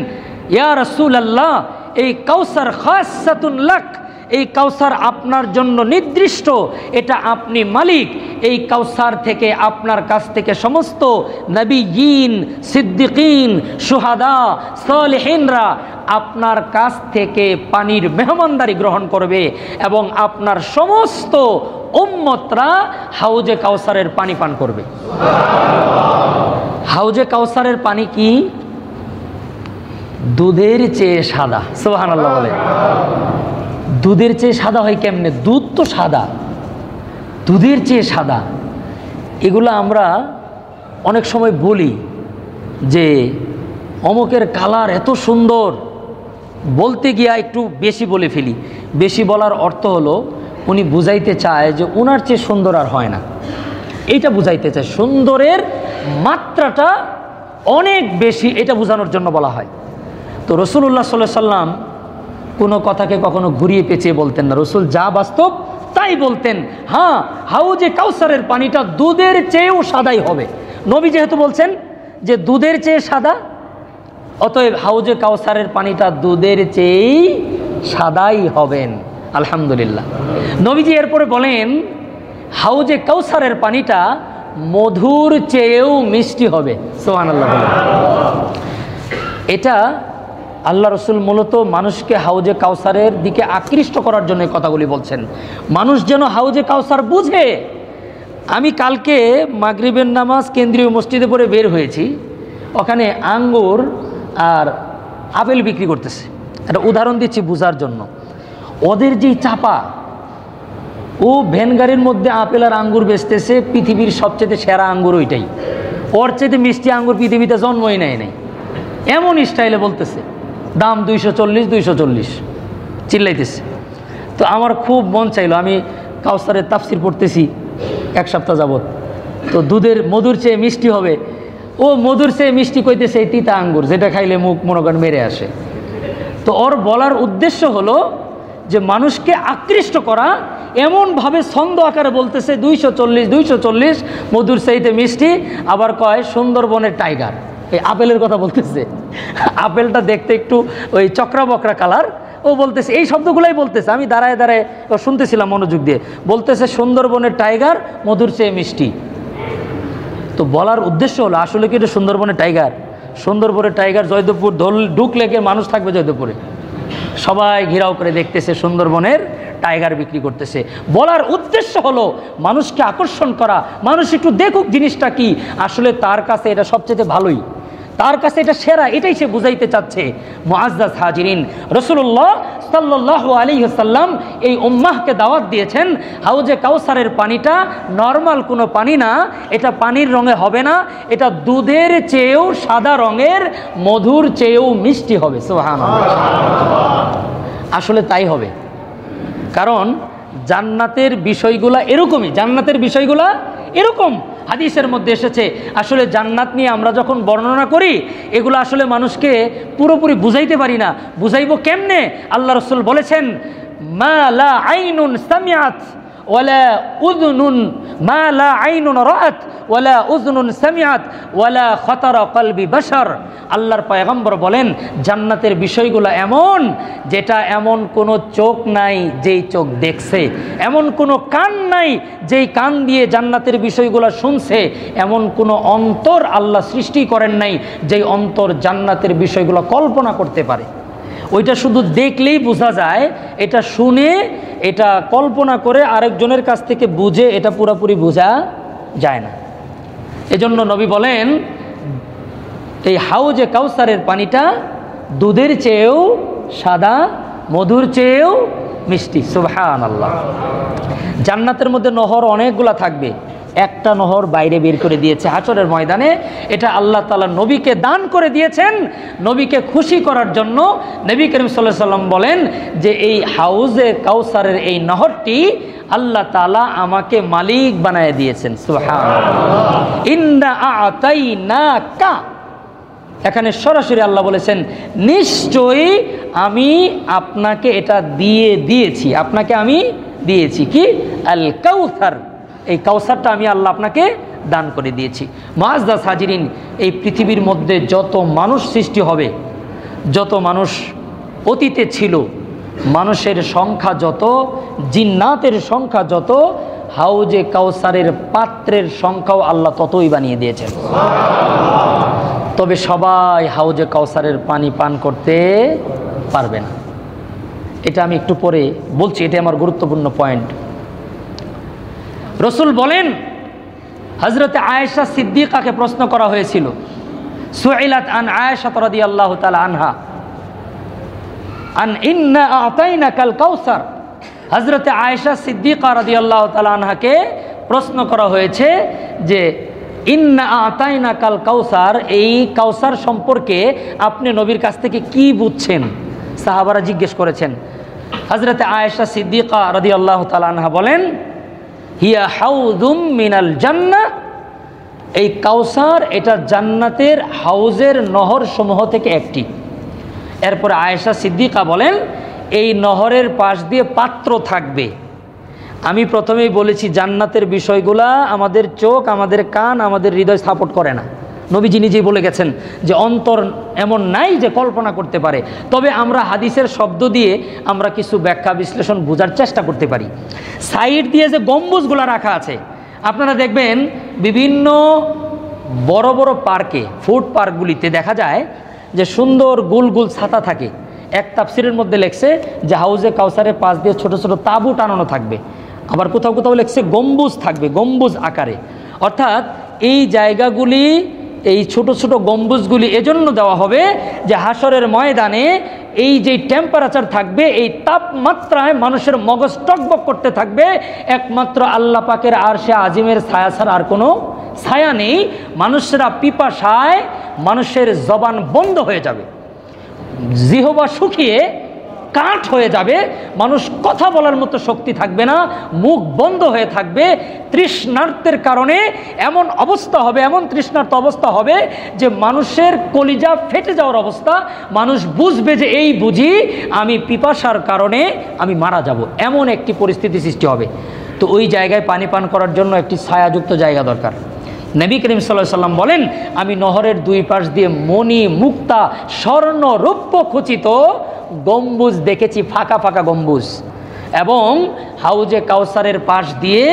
[SPEAKER 1] ইয়া রাসূলুল্লাহ, এই কাউসার খাসাতুন লাক, এই কাউসার আপনার জন্য নির্দিষ্ট, এটা আপনি মালিক। এই কাউসার থেকে আপনার কাছ থেকে সমস্ত নবীয়িন, সিদ্দিকিন, শুহাদা, সালেহিনরা আপনার কাছ থেকে পানির মেহমানদারি গ্রহণ করবে এবং আপনার সমস্ত উম্মতরা হাউজে কাউসারের পানি পান করবে। হাউজে কাউসারের পানি কি? দুধের চেয়ে সাদা। সুবহানাল্লাহ বলে। দুধের চেয়ে সাদা হয় কেমনে? দুধ তো সাদা, দুধের চেয়ে সাদা। এগুলো আমরা অনেক সময় বলি যে অমুকের কালার এত সুন্দর, বলতে গিয়া একটু বেশি বলে ফেলি। বেশি বলার অর্থ হলো উনি বুঝাইতে চায় যে ওনার চেয়ে সুন্দর আর হয় না, এইটা বুঝাইতে চায়। সুন্দরের মাত্রাটা অনেক বেশি, এটা বোঝানোর জন্য বলা হয়। তো রাসূলুল্লাহ সাল্লাল্লাহু আলাইহি সাল্লাম কোনো কথাকে কখনো ঘুরিয়ে পেঁচিয়ে বলতেন না। রসুল যা বাস্তব তাই বলতেন। হ্যাঁ, হাউজে কাউসারের পানিটা দুধের চেয়েও সাদাই হবে। নবী যেহেতু বলছেন যে দুধের চেয়ে সাদা, অতএব হাউজে কাউসারের পানিটা দুধের চেয়েই সাদাই হবেন। আলহামদুলিল্লাহ। নবীজি এরপরে বলেন হাউজে কাউসারের পানিটা মধুর চেয়েও মিষ্টি হবে। সুবহানাল্লাহ। এটা আল্লাহ রসুল মূলত মানুষকে হাউজে কাউসারের দিকে আকৃষ্ট করার জন্য কথাগুলি বলছেন, মানুষ যেন হাউজে কাউসার বুঝে। আমি কালকে মাগরিবের নামাজ কেন্দ্রীয় মসজিদে পড়ে বের হয়েছি, ওখানে আঙ্গুর আর আপেল বিক্রি করতেছে। একটা উদাহরণ দিচ্ছি বোঝার জন্য। ওদের যেই চাপা, ও ভ্যান গাড়ির মধ্যে আপেল আর আঙ্গুর বেচতেছে, পৃথিবীর সবচেয়ে সেরা আঙ্গুর ওইটাই, ওর চেয়ে মিষ্টি আঙ্গুর পৃথিবীতে জন্মই নেয় নাই, এমন স্টাইলে বলতেছে দাম 240 চিল্লাইতেছে। তো আমার খুব মন চাইলো, আমি কাউসারের তাফসির পড়তেছি 1 সপ্তাহ যাবত, তো দুধের মধুর চেয়ে মিষ্টি হবে, ও মধুর চেয়ে মিষ্টি কইতেছে এই তিতা আঙ্গুর, যেটা খাইলে মুখ মনে করেন মেরে আসে। তো ওর বলার উদ্দেশ্য হলো যে মানুষকে আকৃষ্ট করা, এমনভাবে ছন্দ আকারে বলতেছে 240 মধুর চাইতে মিষ্টি, আবার কয় সুন্দরবনের টাইগার। এই আপেলের কথা বলতেছে, আপেলটা দেখতে একটু ওই চক্রা বকরা কালার, ও বলতেছে এই শব্দগুলাই বলতেছে। আমি দাঁড়ায় দাঁড়ায় শুনতেছিলাম মনোযোগ দিয়ে, বলতেছে সুন্দরবনের টাইগার মধুর চেয়ে মিষ্টি। তো বলার উদ্দেশ্য হলো আসলে কি এটা সুন্দরবনের টাইগার? সুন্দরবনের টাইগার জয়দেবপুর ঢুকলে গিয়ে মানুষ থাকবে জয়দেবপুরে, সবাই ঘেরাও করে দেখতেছে সুন্দরবনের টাইগার বিক্রি করতেছে। বলার উদ্দেশ্য হলো মানুষকে আকর্ষণ করা, মানুষ একটু দেখুক জিনিসটা কি, আসলে তার কাছে এটা সবচেয়ে ভালোই, তার কাছে এটা সেরা, এটাই সে বুঝাইতে চাচ্ছে। মুআজ্জাজ হাজিরিন, রাসূলুল্লাহ সাল্লাল্লাহু আলাইহি ওয়াসাল্লাম এই উম্মাহকে দাওয়াত দিয়েছেন হাউজে কাউসারের পানিটা নরমাল কোনো পানি না, এটা পানির রঙে হবে না, এটা দুধের চেয়েও সাদা রঙের, মধুর চেয়েও মিষ্টি হবে। সুবহানাল্লাহ। আসলে তাই হবে, কারণ জান্নাতের বিষয়গুলা এরকমই, জান্নাতের বিষয়গুলা এরকম হাদিসের মধ্যে এসেছে। আসলে জান্নাত নিয়ে আমরা যখন বর্ণনা করি, এগুলো আসলে মানুষকে পুরোপুরি বুঝাইতে পারি না। বুঝাইবো কেমনে? আল্লাহ রাসূল বলেছেন, মা লা আইনুন সামিআত ওয়ালা উযনুন, মা লা আইনুন রাআত ওয়ালা উযনুন সামিআত ওয়ালা খাতারা কলবি বাশার। আল্লাহর পয়গম্বর বলেন জান্নাতের বিষয়গুলো এমন, যেটা এমন কোনো চোখ নাই যেই চোখ দেখছে, এমন কোনো কান নাই যেই কান দিয়ে জান্নাতের বিষয়গুলো শুনছে, এমন কোনো অন্তর আল্লাহ সৃষ্টি করেন নাই যেই অন্তর জান্নাতের বিষয়গুলো কল্পনা করতে পারে। ওইটা শুধু দেখলেই বোঝা যায়, এটা শুনে এটা কল্পনা করে আরেকজনের কাছ থেকে বুঝে এটা পুরোপুরি বোঝা যায় না। এজন্য নবী বলেন এই হাউজে কাউসারের পানিটা দুধের চেয়েও সাদা, মধুর চেয়েও মিষ্টি। সুবহানাল্লাহ। জান্নাতের মধ্যে নহর অনেকগুলা থাকবে, একটা নহর বাইরে বের করে দিয়েছে হাশরের ময়দানে, এটা আল্লাহ তাআলা নবীকে দান করে দিয়েছেন নবীকে খুশি করার জন্য। নবী করিম সাল্লাল্লাহু আলাইহি ওয়াসাল্লাম বলেন যে এই হাউজে কাউসারের এই নহরটি আল্লাহ তাআলা আমাকে মালিক বানায় দিয়েছেন। সুবহানাল্লাহ। ইন্না আ'তাইনাকা, এখানে সরাসরি আল্লাহ বলেছেন নিশ্চয়ই আমি আপনাকে এটা দিয়ে দিয়েছি, আপনাকে আমি দিয়েছি কি? আল কাউসার, এই কাউসারটা আমি আল্লাহ আপনাকে দান করে দিয়েছি। মুআজ্জাজ হাজিরিন, এই পৃথিবীর মধ্যে যত মানুষ সৃষ্টি হবে, যত মানুষ অতীতে ছিল, মানুষের সংখ্যা যত, জিন্নাতের সংখ্যা যত, হাউজে কাউসারের পাত্রের সংখ্যাও আল্লাহ ততই বানিয়ে দিয়েছেন। তবে সবাই হাউজে কাউসারের পানি পান করতে পারবে না, এটা আমি একটু পরে বলছি, এটা আমার গুরুত্বপূর্ণ পয়েন্ট। রসুল বলেন হযরতে আয়েশা সিদ্দিকাকে প্রশ্ন করা হয়েছিল, সুইলাত আন আয়েশা রাদিয়াল্লাহু তাআলা আনহা আন ইন্না আ'তাইনাকাল কাউসার। হযরতে আয়েশা সিদ্দিকা রাদিয়াল্লাহু তাআলা আনহাকে প্রশ্ন করা হয়েছে যে ইন্না আ'তাইনাকাল কাউসার, এই কাউসার সম্পর্কে আপনি নবীর কাছ থেকে কি বুঝছেন? সাহাবারা জিজ্ঞেস করেছেন। হযরতে আয়েশা সিদ্দিকা রাদিয়াল্লাহু তাআলা আনহা বলেন, হিয়া হাউযুম মিনাল জান্নাহ, এই কাউসার এটা জান্নাতের হাউজের নহর সমূহ থেকে একটি। এরপরে আয়েশা সিদ্দিকা বলেন এই নহরের পাশ দিয়ে পাত্র থাকবে। আমি প্রথমেই বলেছি জান্নাতের বিষয়গুলা আমাদের চোখ, আমাদের কান, আমাদের হৃদয় সাপোর্ট করে না, নবীজি নিজেই বলে গেছেন যে অন্তর এমন নাই যে কল্পনা করতে পারে, তবে আমরা হাদিসের শব্দ দিয়ে আমরা কিছু ব্যাখ্যা বিশ্লেষণ বোঝার চেষ্টা করতে পারি। সাইড দিয়ে যে গম্বুজগুলো রাখা আছে, আপনারা দেখবেন বিভিন্ন বড় বড় পার্কে, ফুড পার্কগুলিতে দেখা যায় যে সুন্দর গোল গোল ছাতা থাকে। এক তাফসিরের মধ্যে লেখছে যে হাউজে কাউসারের পাশ দিয়ে ছোট ছোট তাঁবু টানানো থাকবে, আবার কোথাও কোথাও লেখছে গম্বুজ থাকবে, গম্বুজ আকারে। অর্থাৎ এই জায়গাগুলি, এই ছোট ছোট গম্বুজগুলি এজন্য দেওয়া হবে যে হাসরের ময়দানে এই যে টেম্পারেচার থাকবে, এই তাপমাত্রায় মানুষের মগজ টকবক করতে থাকবে, একমাত্র আল্লাহ পাকের আরশে আজিমের ছায়া ছাড়া আর কোনো ছায়া নেই। মানুষেরা পিপাসায় মানুষের জবান বন্ধ হয়ে যাবে, জিহবা শুকিয়ে কাঠ হয়ে যাবে, মানুষ কথা বলার মতো শক্তি থাকবে না, মুখ বন্ধ হয়ে থাকবে। তৃষ্ণার্তের কারণে এমন অবস্থা হবে, এমন তৃষ্ণার্ত অবস্থা হবে যে মানুষের কলিজা ফেটে যাওয়ার অবস্থা। মানুষ বুঝবে যে এই বুঝি আমি পিপাসার কারণে আমি মারা যাব, এমন একটি পরিস্থিতি সৃষ্টি হবে। তো ওই জায়গায় পানি পান করার জন্য একটি ছায়াযুক্ত জায়গা দরকার। নবী করিম সাল্লাল্লাহু আলাইহি ওয়াসাল্লাম বলেন, আমি নহরের দুই পাশ দিয়ে মণি, মুক্তা, স্বর্ণ, রৌপ্য খচিত গম্বুজ দেখেছি, ফাঁকা ফাঁকা গম্বুজ, এবং হাউজে কাউসারের পাশ দিয়ে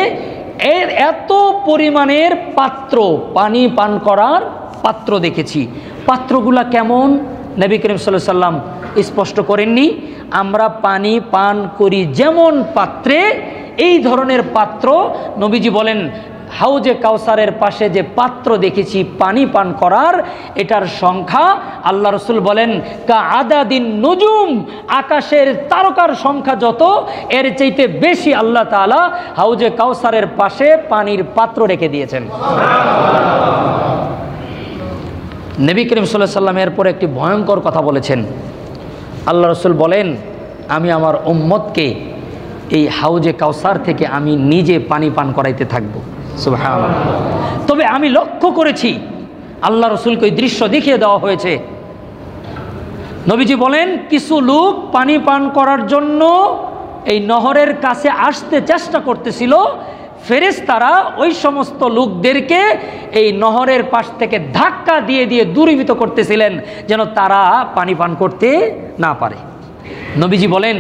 [SPEAKER 1] এর এত পরিমাণের পাত্র, পানি পান করার পাত্র দেখেছি। পাত্রগুলা কেমন নবী করিম সাল্লাল্লাহু আলাইহি ওয়াসাল্লাম স্পষ্ট করেননি। আমরা পানি পান করি যেমন পাত্রে, এই ধরনের পাত্র নবীজি বলেন হাউজে কাউসারের পাশে যে পাত্র দেখেছি পানি পান করার, এটার সংখ্যা আল্লাহ রসুল বলেন কা আদাদিন নুজুম, আকাশের তারকার সংখ্যা যত, এর চাইতে বেশি আল্লাহ তাআলা হাউজে কাউসারের পাশে পানির পাত্র রেখে দিয়েছেন। নবী করিম সাল্লাল্লাহু আলাইহি ওয়াসাল্লাম এরপর একটি ভয়ঙ্কর কথা বলেছেন। আল্লাহ রসুল বলেন, আমি আমার উম্মতকে এই হাউজে কাউসার থেকে আমি নিজে পানি পান করাইতে থাকবো। সুবহানাল্লাহ। তবে আমি লক্ষ্য করেছি, আল্লাহ রসুলকে ওই দৃশ্য দেখিয়ে দেওয়া হয়েছে। নবীজি বলেন, কিছু লোক পানি পান করার জন্য এই নহরের কাছে আসতে চেষ্টা করতেছিল। ফেরেশতারা ওই সমস্ত লোকদেরকে এই নহরের পাশ থেকে ধাক্কা দিয়ে দিয়ে দূরীভূত করতেছিলেন যেন তারা পানি পান করতে না পারে। নবীজি বলেন,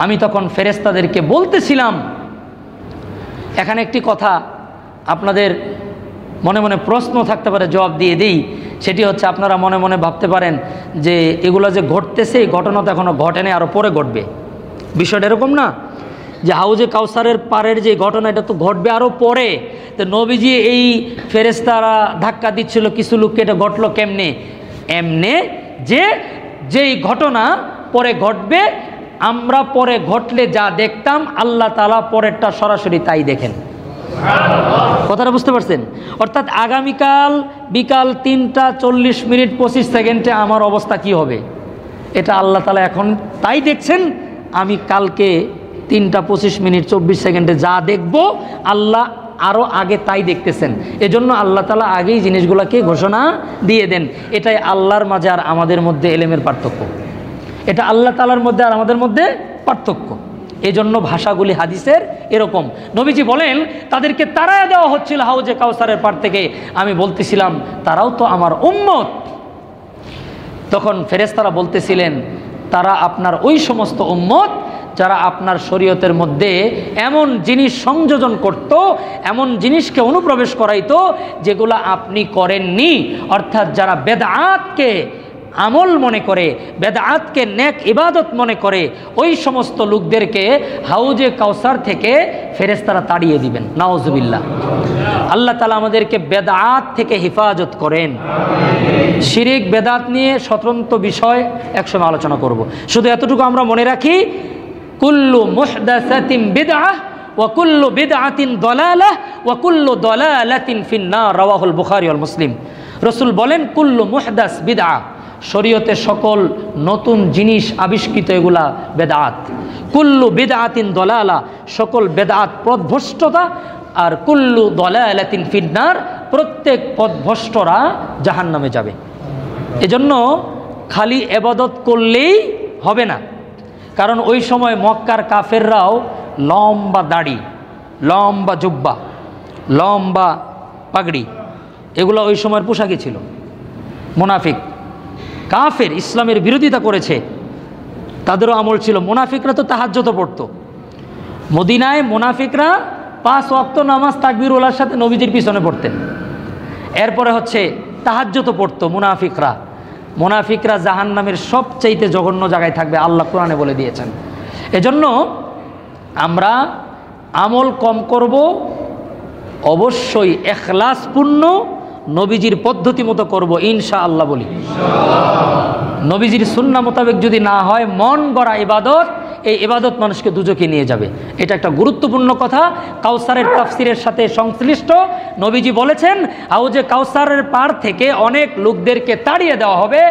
[SPEAKER 1] আমি তখন ফেরেশতাদেরকে বলতেছিলাম, এখানে একটি কথা আপনাদের মনে মনে প্রশ্ন থাকতে পারে, জবাব দিয়ে দিই। সেটি হচ্ছে, আপনারা মনে মনে ভাবতে পারেন যে এগুলো যে ঘটতেছে, এই ঘটনা তো এখনও ঘটেনি, আরও পরে ঘটবে। বিষয়টা এরকম না যে হাউজে কাউসারের পারের যে ঘটনা, এটা তো ঘটবে আরও পরে। তো নবীজি এই ফেরেশতারা ধাক্কা দিচ্ছিল কিছু লোককে, এটা ঘটলো কেমনে? এমনে যে যেই ঘটনা পরে ঘটবে, আমরা পরে ঘটলে যা দেখতাম, আল্লাহ তাআলা পরেরটা সরাসরি তাই দেখেন। কথাটা বুঝতে পারছেন? অর্থাৎ আগামীকাল বিকাল 3:40:25 আমার অবস্থা কি হবে, এটা আল্লাহ তাআলা এখন তাই দেখছেন। আমি কালকে 3:25:24 যা দেখব, আল্লাহ আরও আগে তাই দেখতেছেন। এজন্য আল্লাহ তাআলা আগেই জিনিসগুলোকে ঘোষণা দিয়ে দেন। এটাই আল্লাহর মাঝে আর আমাদের মধ্যে এলেমের পার্থক্য, এটা আল্লাহ তাআলার মধ্যে আর আমাদের মধ্যে পার্থক্য। এজন্য ভাষাগুলি হাদিসের এরকম। নবীজি বলেন, তাদেরকে তাড়ায় দেওয়া হচ্ছিল হাউজে কাউসারের পার থেকে। আমি বলতেছিলাম, তারাও তো আমার উম্মত। তখন ফেরেশতারা বলতেছিলেন, তারা আপনার ওই সমস্ত উম্মত যারা আপনার শরীয়তের মধ্যে এমন জিনিস সংযোজন করত, এমন জিনিসকে অনুপ্রবেশ করাইতো যেগুলো আপনি করেননি। অর্থাৎ যারা বেদআতকে আমল মনে করে, বেদআতকে নেক ইবাদত মনে করে, ওই সমস্ত লোকদেরকে হাউজে কাউসার থেকে ফেরেশতারা তাড়িয়ে দিবেন। নাউজুবিল্লাহ। আল্লাহ তাআলা আমাদেরকে বেদআত থেকে হেফাজত করেন। শিরিক বেদাত নিয়ে স্বতন্ত্র বিষয় একসময় আলোচনা করব। শুধু এতটুকু আমরা মনে রাখি, কুল্লু মুহদাসাতিন বিদআহ ওয়া কুল্লু বিদআতিন দালালাহ ওয়া কুল্লু দালালাতিন ফিন্নার। রাওয়াহুল বুখারী ওয়াল মুসলিম। রাসূল বলেন, কুল্লু মুহদাস বিদআহ, শরীয়তে সকল নতুন জিনিস আবিষ্কৃত এগুলা বেদআত। কুল্লু বিদআতিন দালালা, সকল বেদআত পথভ্রষ্টতা। আর কুল্লু দালালাতিন ফিন্নার, প্রত্যেক পথভ্রষ্টরা জাহান্নামে যাবে। এজন্য খালি ইবাদত করলেই হবে না, কারণ ওই সময় মক্কার কাফেররাও লম্বা দাড়ি, লম্বা জুব্বা, লম্বা পাগড়ি, এগুলো ওই সময়ের পোশাকই ছিল। মুনাফিক, কাফের, ইসলামের বিরোধিতা করেছে, তাদেরও আমল ছিল। মুনাফিকরা তো তাহাজ্জুদ পড়তো। মদিনায় মুনাফিকরা 5 ওয়াক্ত নামাজ তাকবীরুল্লাহর সাথে নবীজির পিছনে পড়তেন। এরপরে হচ্ছে তাহাজ্জুদ পড়তো মুনাফিকরা। মুনাফিকরা জাহান্নামের সবচাইতে জঘন্য জায়গায় থাকবে, আল্লাহ কোরআনে বলে দিয়েছেন। এজন্য আমরা আমল কম করব, অবশ্যই ইখলাসপূর্ণ নবীজির পদ্ধতি মতো করব ইনশাআল্লাহ। বলি নবীজির সুন্নাহ মোতাবেক যদি না হয়, মন গড়া ইবাদত, এই ইবাদত মানুষকে দুজকে নিয়ে যাবে। এটা একটা গুরুত্বপূর্ণ কথা, কাউসারের তাফসিরের সাথে সংশ্লিষ্ট। নবীজি বলেছেন হাউজে কাউসারের পার থেকে অনেক লোকদেরকে তাড়িয়ে দেওয়া হবে।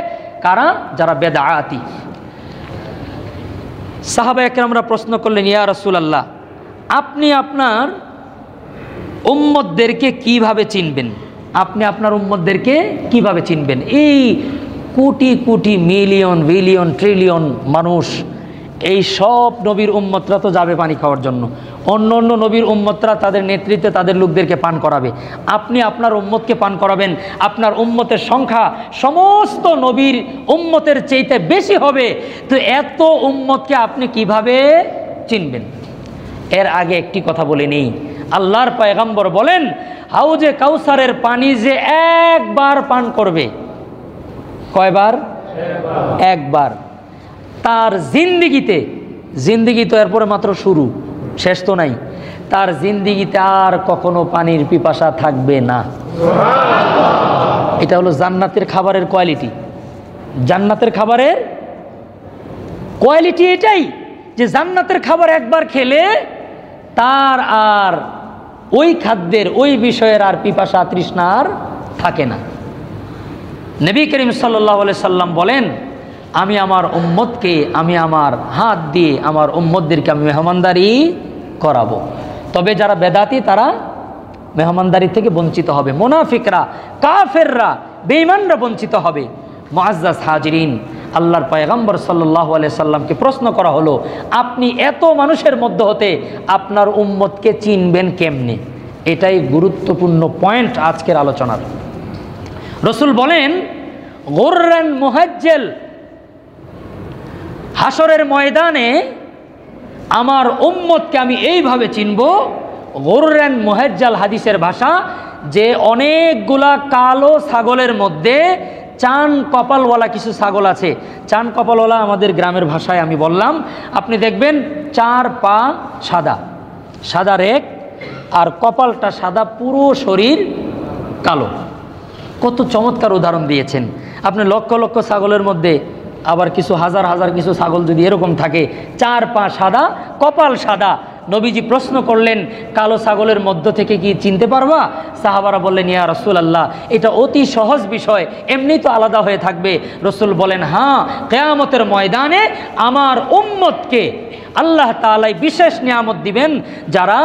[SPEAKER 1] কারা? যারা বেদাআতি। সাহাবা একরামরা প্রশ্ন করলেন, ইয়া রাসূলুল্লাহ, আপনি আপনার উম্মতদেরকে কিভাবে চিনবেন? আপনি আপনার উম্মতদেরকে কিভাবে চিনবেন? এই crore crore, million, billion, trillion মানুষ, এই সব নবীর উম্মতরা তো যাবে পানি খাওয়ার জন্য। অন্য অন্য নবীর উম্মতরা তাদের নেতৃত্বে তাদের লোকদেরকে পান করাবে। আপনি আপনার উম্মতকে পান করাবেন। আপনার উম্মতের সংখ্যা সমস্ত নবীর উম্মতের চাইতে বেশি হবে। তো এত উম্মতকে আপনি কিভাবে চিনবেন? এর আগে একটি কথা বলে নেই, আল্লাহর পয়গম্বর বলেন হাউজে কাউসারের পানি যে একবার পান করবে, কয়বার? একবার। তার জিন্দিগি তো এরপরে মাত্র শুরু, শেষ তো নাই। তার জিন্দিগিতে আর কখনো পানির পিপাসা থাকবে না। এটা হলো জান্নাতের খাবারের কোয়ালিটি। জান্নাতের খাবারের কোয়ালিটি এটাই যে জান্নাতের খাবার একবার খেলে তার আর ওই খাদ্যের, ওই বিষয়ের আর পিপাসা তৃষ্ণা আর থাকে না। নবী করিম সাল্লাল্লাহু আলাইহি সাল্লাম বলেন, আমি আমার উম্মতকে, আমি আমার হাত দিয়ে আমার উম্মতদেরকে আমি মেহমানদারি করাবো। তবে যারা বেদাতি তারা মেহমানদারি থেকে বঞ্চিত হবে। মুনাফিকরা, কাফেররা, বেঈমানরা বঞ্চিত হবে। মুআজ্জাজ হাজিরিন, আল্লাহর পয়গম্বর সাল্লাল্লাহু আলাইহি সাল্লামকে প্রশ্ন করা হলো, আপনি এত মানুষের মধ্যে হতে আপনার উম্মতকে চিনবেন কেমনে? এটাই গুরুত্বপূর্ণ পয়েন্ট আজকের আলোচনার। রাসূল বলেন, গুররান মুহাজ্জাল, হাসরের ময়দানে আমার উম্মতকে আমি এইভাবে চিনব। গুররান মুহাজ্জাল হাদিসের ভাষা, যে অনেকগুলা কালো ছাগলের মধ্যে চান কপালওয়ালা কিছু ছাগল আছে। চান কপালওয়ালা আমাদের গ্রামের ভাষায় আমি বললাম, আপনি দেখবেন 4 পা সাদা, সাদা রেখ, আর কপালটা সাদা, পুরো শরীর কালো। কত চমৎকার উদাহরণ দিয়েছেন আপনি। লক্ষ লক্ষ ছাগলের মধ্যে আবার কিছু হাজার হাজার কিছু ছাগল যদি এরকম থাকে, 4 পা সাদা, কপাল সাদা। নবীজি প্রশ্ন করলেন, কালো ছাগলের মধ্য থেকে কি চিনতে পারবা? সাহাবারা বললেন, ইয়া রাসূলুল্লাহ, এটা অতি সহজ বিষয়, এমনি তো আলাদা হয়ে থাকবে। রাসূল বলেন, হ্যাঁ, কিয়ামতের ময়দানে আমার উম্মতকে আল্লাহ তাআলা বিশেষ নিয়ামত দিবেন, যারা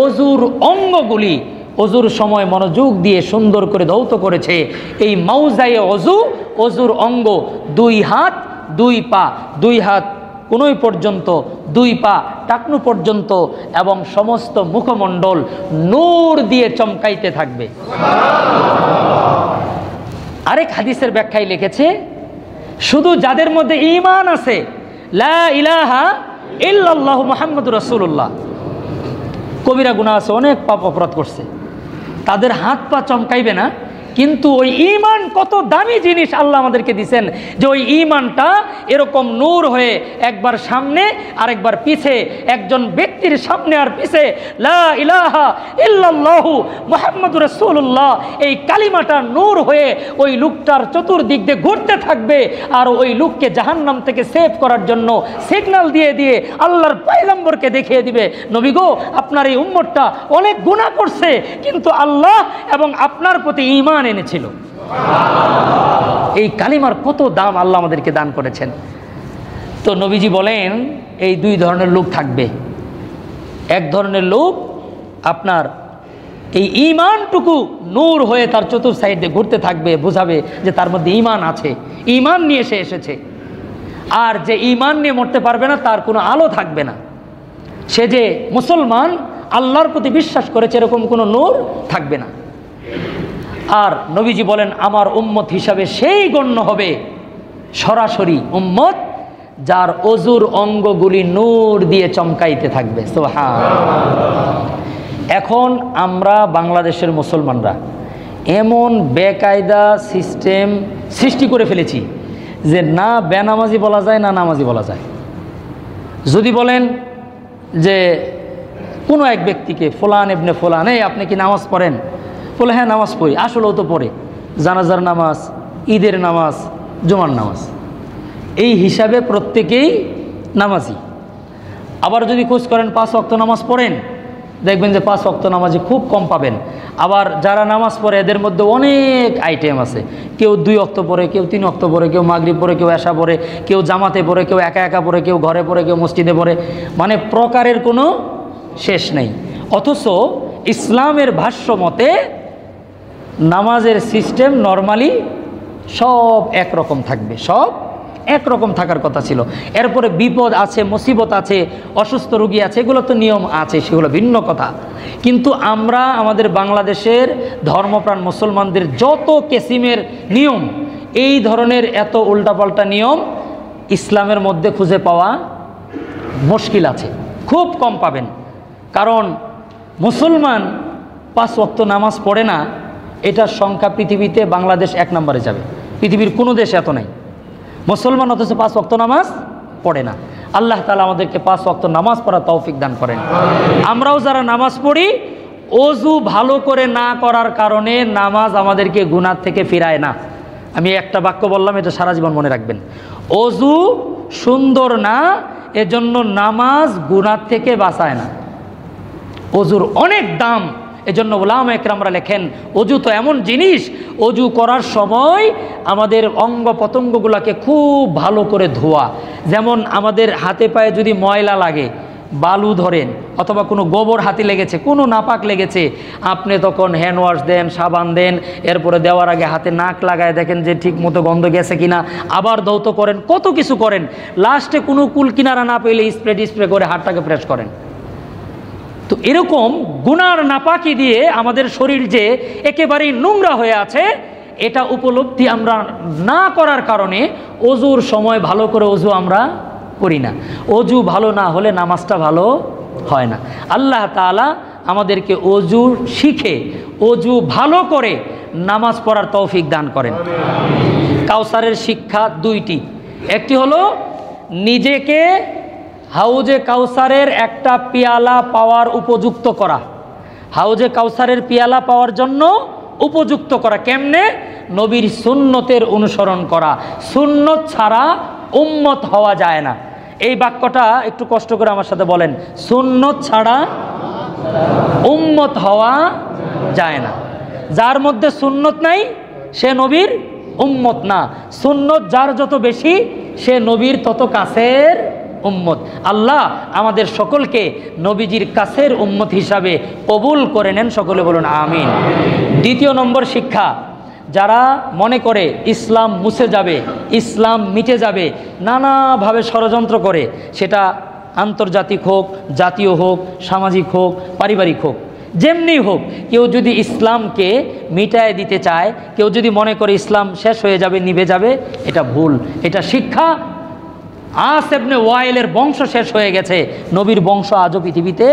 [SPEAKER 1] অজুর অঙ্গগুলি অজুর সময় মনোযোগ দিয়ে সুন্দর করে ধৌত করেছে। এই মাউজায়ে অজু, অজুর অঙ্গ 2 হাত 2 পা, 2 হাত কোনোই পর্যন্ত, 2 পা টাকনু পর্যন্ত, এবং সমস্ত মুখমণ্ডল নূর দিয়ে চমকাইতে থাকবে। আরেক হাদিসের ব্যাখ্যায় লিখেছে, শুধু যাদের মধ্যে ঈমান আছে, লা ইলাহা ইল্লাল্লাহু মুহাম্মাদুর রাসূলুল্লাহ, কবিরা গুনাহ আছে, অনেক পাপ অপরাধ করছে, তাদের হাত পা চমকাইবে না। কিন্তু ওই ঈমান কত দামি জিনিস আল্লাহ আমাদেরকে দিয়েছেন, যে ওই ঈমানটা এরকম নূর হয়ে একবার সামনে আর একবার পিছে, একজন ব্যক্তির সামনে আর পিছে লা ইলাহা ইল্লাল্লাহু মুহাম্মাদুর রাসূলুল্লাহ, এই কালিমাটা নূর হয়ে ওই লোকটার চতুর্দিক দিয়ে ঘুরতে থাকবে। আর ওই লোককে জাহান্নাম থেকে সেভ করার জন্য সিগন্যাল দিয়ে দিয়ে আল্লাহর পয়গম্বরকে দেখিয়ে দিবে, নবী গো, আপনার এই উম্মতটা অনেক গুনাহ করছে, কিন্তু আল্লাহ এবং আপনার প্রতি ঈমান এনেছিল। এই কালিমার কত দাম আল্লাহ আমাদেরকে দান করেছেন। তো নবীজি বলেন, এই 2 ধরনের লোক থাকবে। এক ধরনের লোক আপনার এই ঈমানটুকু নূর হয়ে তার চতুর্থ সাইডে ঘুরতে থাকবে, বোঝাবে যে তার মধ্যে ঈমান আছে, ঈমান নিয়ে সে এসেছে। আর যে ঈমান নিয়ে মরতে পারবে না, তার কোনো আলো থাকবে না। সে যে মুসলমান, আল্লাহর প্রতি বিশ্বাস করেছে, এরকম কোনো নূর থাকবে না। আর নবীজি বলেন আমার উম্মত হিসাবে সেই গণ্য হবে সরাসরি উম্মত যার অজুর অঙ্গগুলি নূর দিয়ে চমকাইতে থাকবে। সুবহানাল্লাহ। এখন আমরা বাংলাদেশের মুসলমানরা এমন বেকায়দা সিস্টেম সৃষ্টি করে ফেলেছি যে না বেনামাজি বলা যায় না নামাজি বলা যায়। যদি বলেন যে কোনো এক ব্যক্তিকে ফুলান ইবনে ফুলান, এই আপনি কি নামাজ পড়েন? বলে হ্যাঁ নামাজ পড়ি। আসলেও তো পড়ে, জানাজার নামাজ, ঈদের নামাজ, জুমার নামাজ, এই হিসাবে প্রত্যেকেই নামাজি। আবার যদি খোঁজ করেন 5 ওয়াক্ত নামাজ পড়েন, দেখবেন যে 5 ওয়াক্ত নামাজি খুব কম পাবেন। আবার যারা নামাজ পড়ে এদের মধ্যে অনেক আইটেম আছে, কেউ 2 ওয়াক্ত পড়ে, কেউ 3 ওয়াক্ত পড়ে, কেউ মাগরিব পড়ে, কেউ এশা পড়ে, কেউ জামাতে পড়ে, কেউ একা একা পড়ে, কেউ ঘরে পড়ে, কেউ মসজিদে পড়ে, মানে প্রকারের কোনো শেষ নেই। অথচ ইসলামের ভাষ্য মতে নামাজের সিস্টেম নরমালি সব একরকম থাকবে, সব একরকম থাকার কথা ছিল। এরপরে বিপদ আছে, মুসিবত আছে, অসুস্থ রোগী আছে, এগুলো তো নিয়ম আছে, সেগুলো ভিন্ন কথা। কিন্তু আমরা আমাদের বাংলাদেশের ধর্মপ্রাণ মুসলমানদের যত কিসিমের নিয়ম, এই ধরনের এত উল্টাপাল্টা নিয়ম ইসলামের মধ্যে খুঁজে পাওয়া মুশকিল আছে, খুব কম পাবেন। কারণ মুসলমান 5 ওয়াক্ত নামাজ পড়ে না, এটার সংখ্যা পৃথিবীতে বাংলাদেশ 1 নম্বরে যাবে। পৃথিবীর কোনো দেশ এত নাই মুসলমান অথচ 5 ওয়াক্ত নামাজ পড়ে না। আল্লাহ তাআলা আমাদেরকে 5 ওয়াক্ত নামাজ পড়ার তৌফিক দান করেন। আমরাও যারা নামাজ পড়ি, ওযু ভালো করে না করার কারণে নামাজ আমাদেরকে গুনাহ থেকে ফিরায় না। আমি একটা বাক্য বললাম, এটা সারা জীবন মনে রাখবেন। ওযু সুন্দর না, এজন্য নামাজ গুনাহ থেকে বাঁচায় না। ওযুর অনেক দাম, এজন্য উলামা একরামরা লেখেন অজু তো এমন জিনিস, অজু করার সময় আমাদের অঙ্গ প্রত্যঙ্গগুলোকে খুব ভালো করে ধোয়া। যেমন আমাদের হাতে পায়ে যদি ময়লা লাগে, বালু ধরেন অথবা কোনো গোবর হাতে লেগেছে, কোনো নাপাক লেগেছে, আপনি তখন হ্যান্ড ওয়াশ দেন, সাবান দেন, এরপরে দেওয়ার আগে হাতে নাক লাগায় দেখেন যে ঠিক মতো গন্ধ গেছে কিনা, আবার ধৌত করেন, কত কিছু করেন। লাস্টে কোনো কুল কিনারা না পেলে স্প্রে করে হাতটাকে ফ্রেশ করেন। তো এরকম গুনার নাপাকি দিয়ে আমাদের শরীর যে একেবারেই নোংরা হয়ে আছে, এটা উপলব্ধি আমরা না করার কারণে অজুর সময় ভালো করে অজু আমরা করি না। অজু ভালো না হলে নামাজটা ভালো হয় না। আল্লাহ তাআলা আমাদেরকে অজু শিখে অজু ভালো করে নামাজ পড়ার তৌফিক দান করেন। কাউসারের শিক্ষা 2টি। একটি হলো নিজেকে হাউজে কাউসারের একটা পেয়ালা পাওয়ার উপযুক্ত করা, হাউজে কাউসারের পেয়ালা পাওয়ার জন্য উপযুক্ত করা। কেমনে? নবীর সুন্নতের অনুসরণ করা। সুন্নত ছাড়া উম্মত হওয়া যায় না। এই বাক্যটা একটু কষ্ট করে আমার সাথে বলেন, সুন্নত ছাড়া উম্মত হওয়া যায় না। যার মধ্যে সুন্নত নাই সে নবীর উম্মত না। সুন্নত যার যত বেশি সে নবীর তত কাছের উম্মত। আল্লাহ আমাদের সকলকে নবীজির কাছের উম্মত হিসাবে কবুল করে নেন, সকলে বলুন আমিন। 2 নম্বর শিক্ষা, যারা মনে করে ইসলাম মুছে যাবে, ইসলাম মিটে যাবে, নানাভাবে ষড়যন্ত্র করে, সেটা আন্তর্জাতিক হোক, জাতীয় হোক, সামাজিক হোক, পারিবারিক হোক, যেমনি হোক, কেউ যদি ইসলামকে মিটায় দিতে চায়, কেউ যদি মনে করে ইসলাম শেষ হয়ে যাবে, নিভে যাবে, এটা ভুল। এটা শিক্ষা আস ইবনে ওয়াইলের বংশ শেষ হয়ে গেছে, নবীর বংশ আজও পৃথিবীতে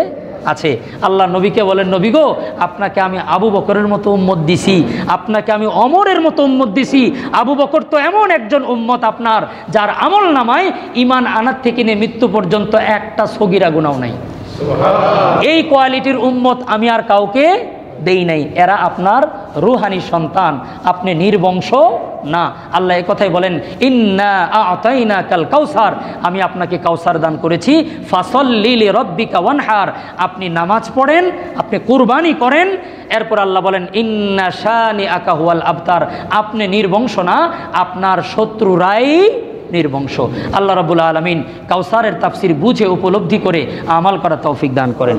[SPEAKER 1] আছে। আল্লাহ নবীকে বলেন, নবী গো, আপনাকে আমি আবু বকরের মতো উম্মত দিছি, আপনাকে আমি ওমরের মতো উম্মত দিছি। আবু বকর তো এমন একজন উম্মত আপনার, যার আমল নামায় ঈমান আনার থেকে নিয়ে মৃত্যু পর্যন্ত একটা সগীরা গুনাহ নাই। এই কোয়ালিটির উম্মত আমি আর কাউকে দেই নাই। এরা আপনার রুহানি সন্তান, আপনি নির্বংশ না। আল্লাহ এই কথাই বলেন, ইন্না আ'তাইনাকাল কাউসার, আমি আপনাকে কাউসার দান করেছি। ফাসল্লি লিরাব্বিকা ওয়ানহার, আপনি নামাজ পড়েন, আপনি কুরবানি করেন। এরপর আল্লাহ বলেন, ইন্না শানিআকা হুয়াল আবতার, আপনি নির্বংশ না, আপনার শত্রুরাই নির্বংশ। আল্লাহ রাব্বুল আলামিন কাউসারের তাফসীর বুঝে উপলব্ধি করে আমাল করার তৌফিক দান করেন।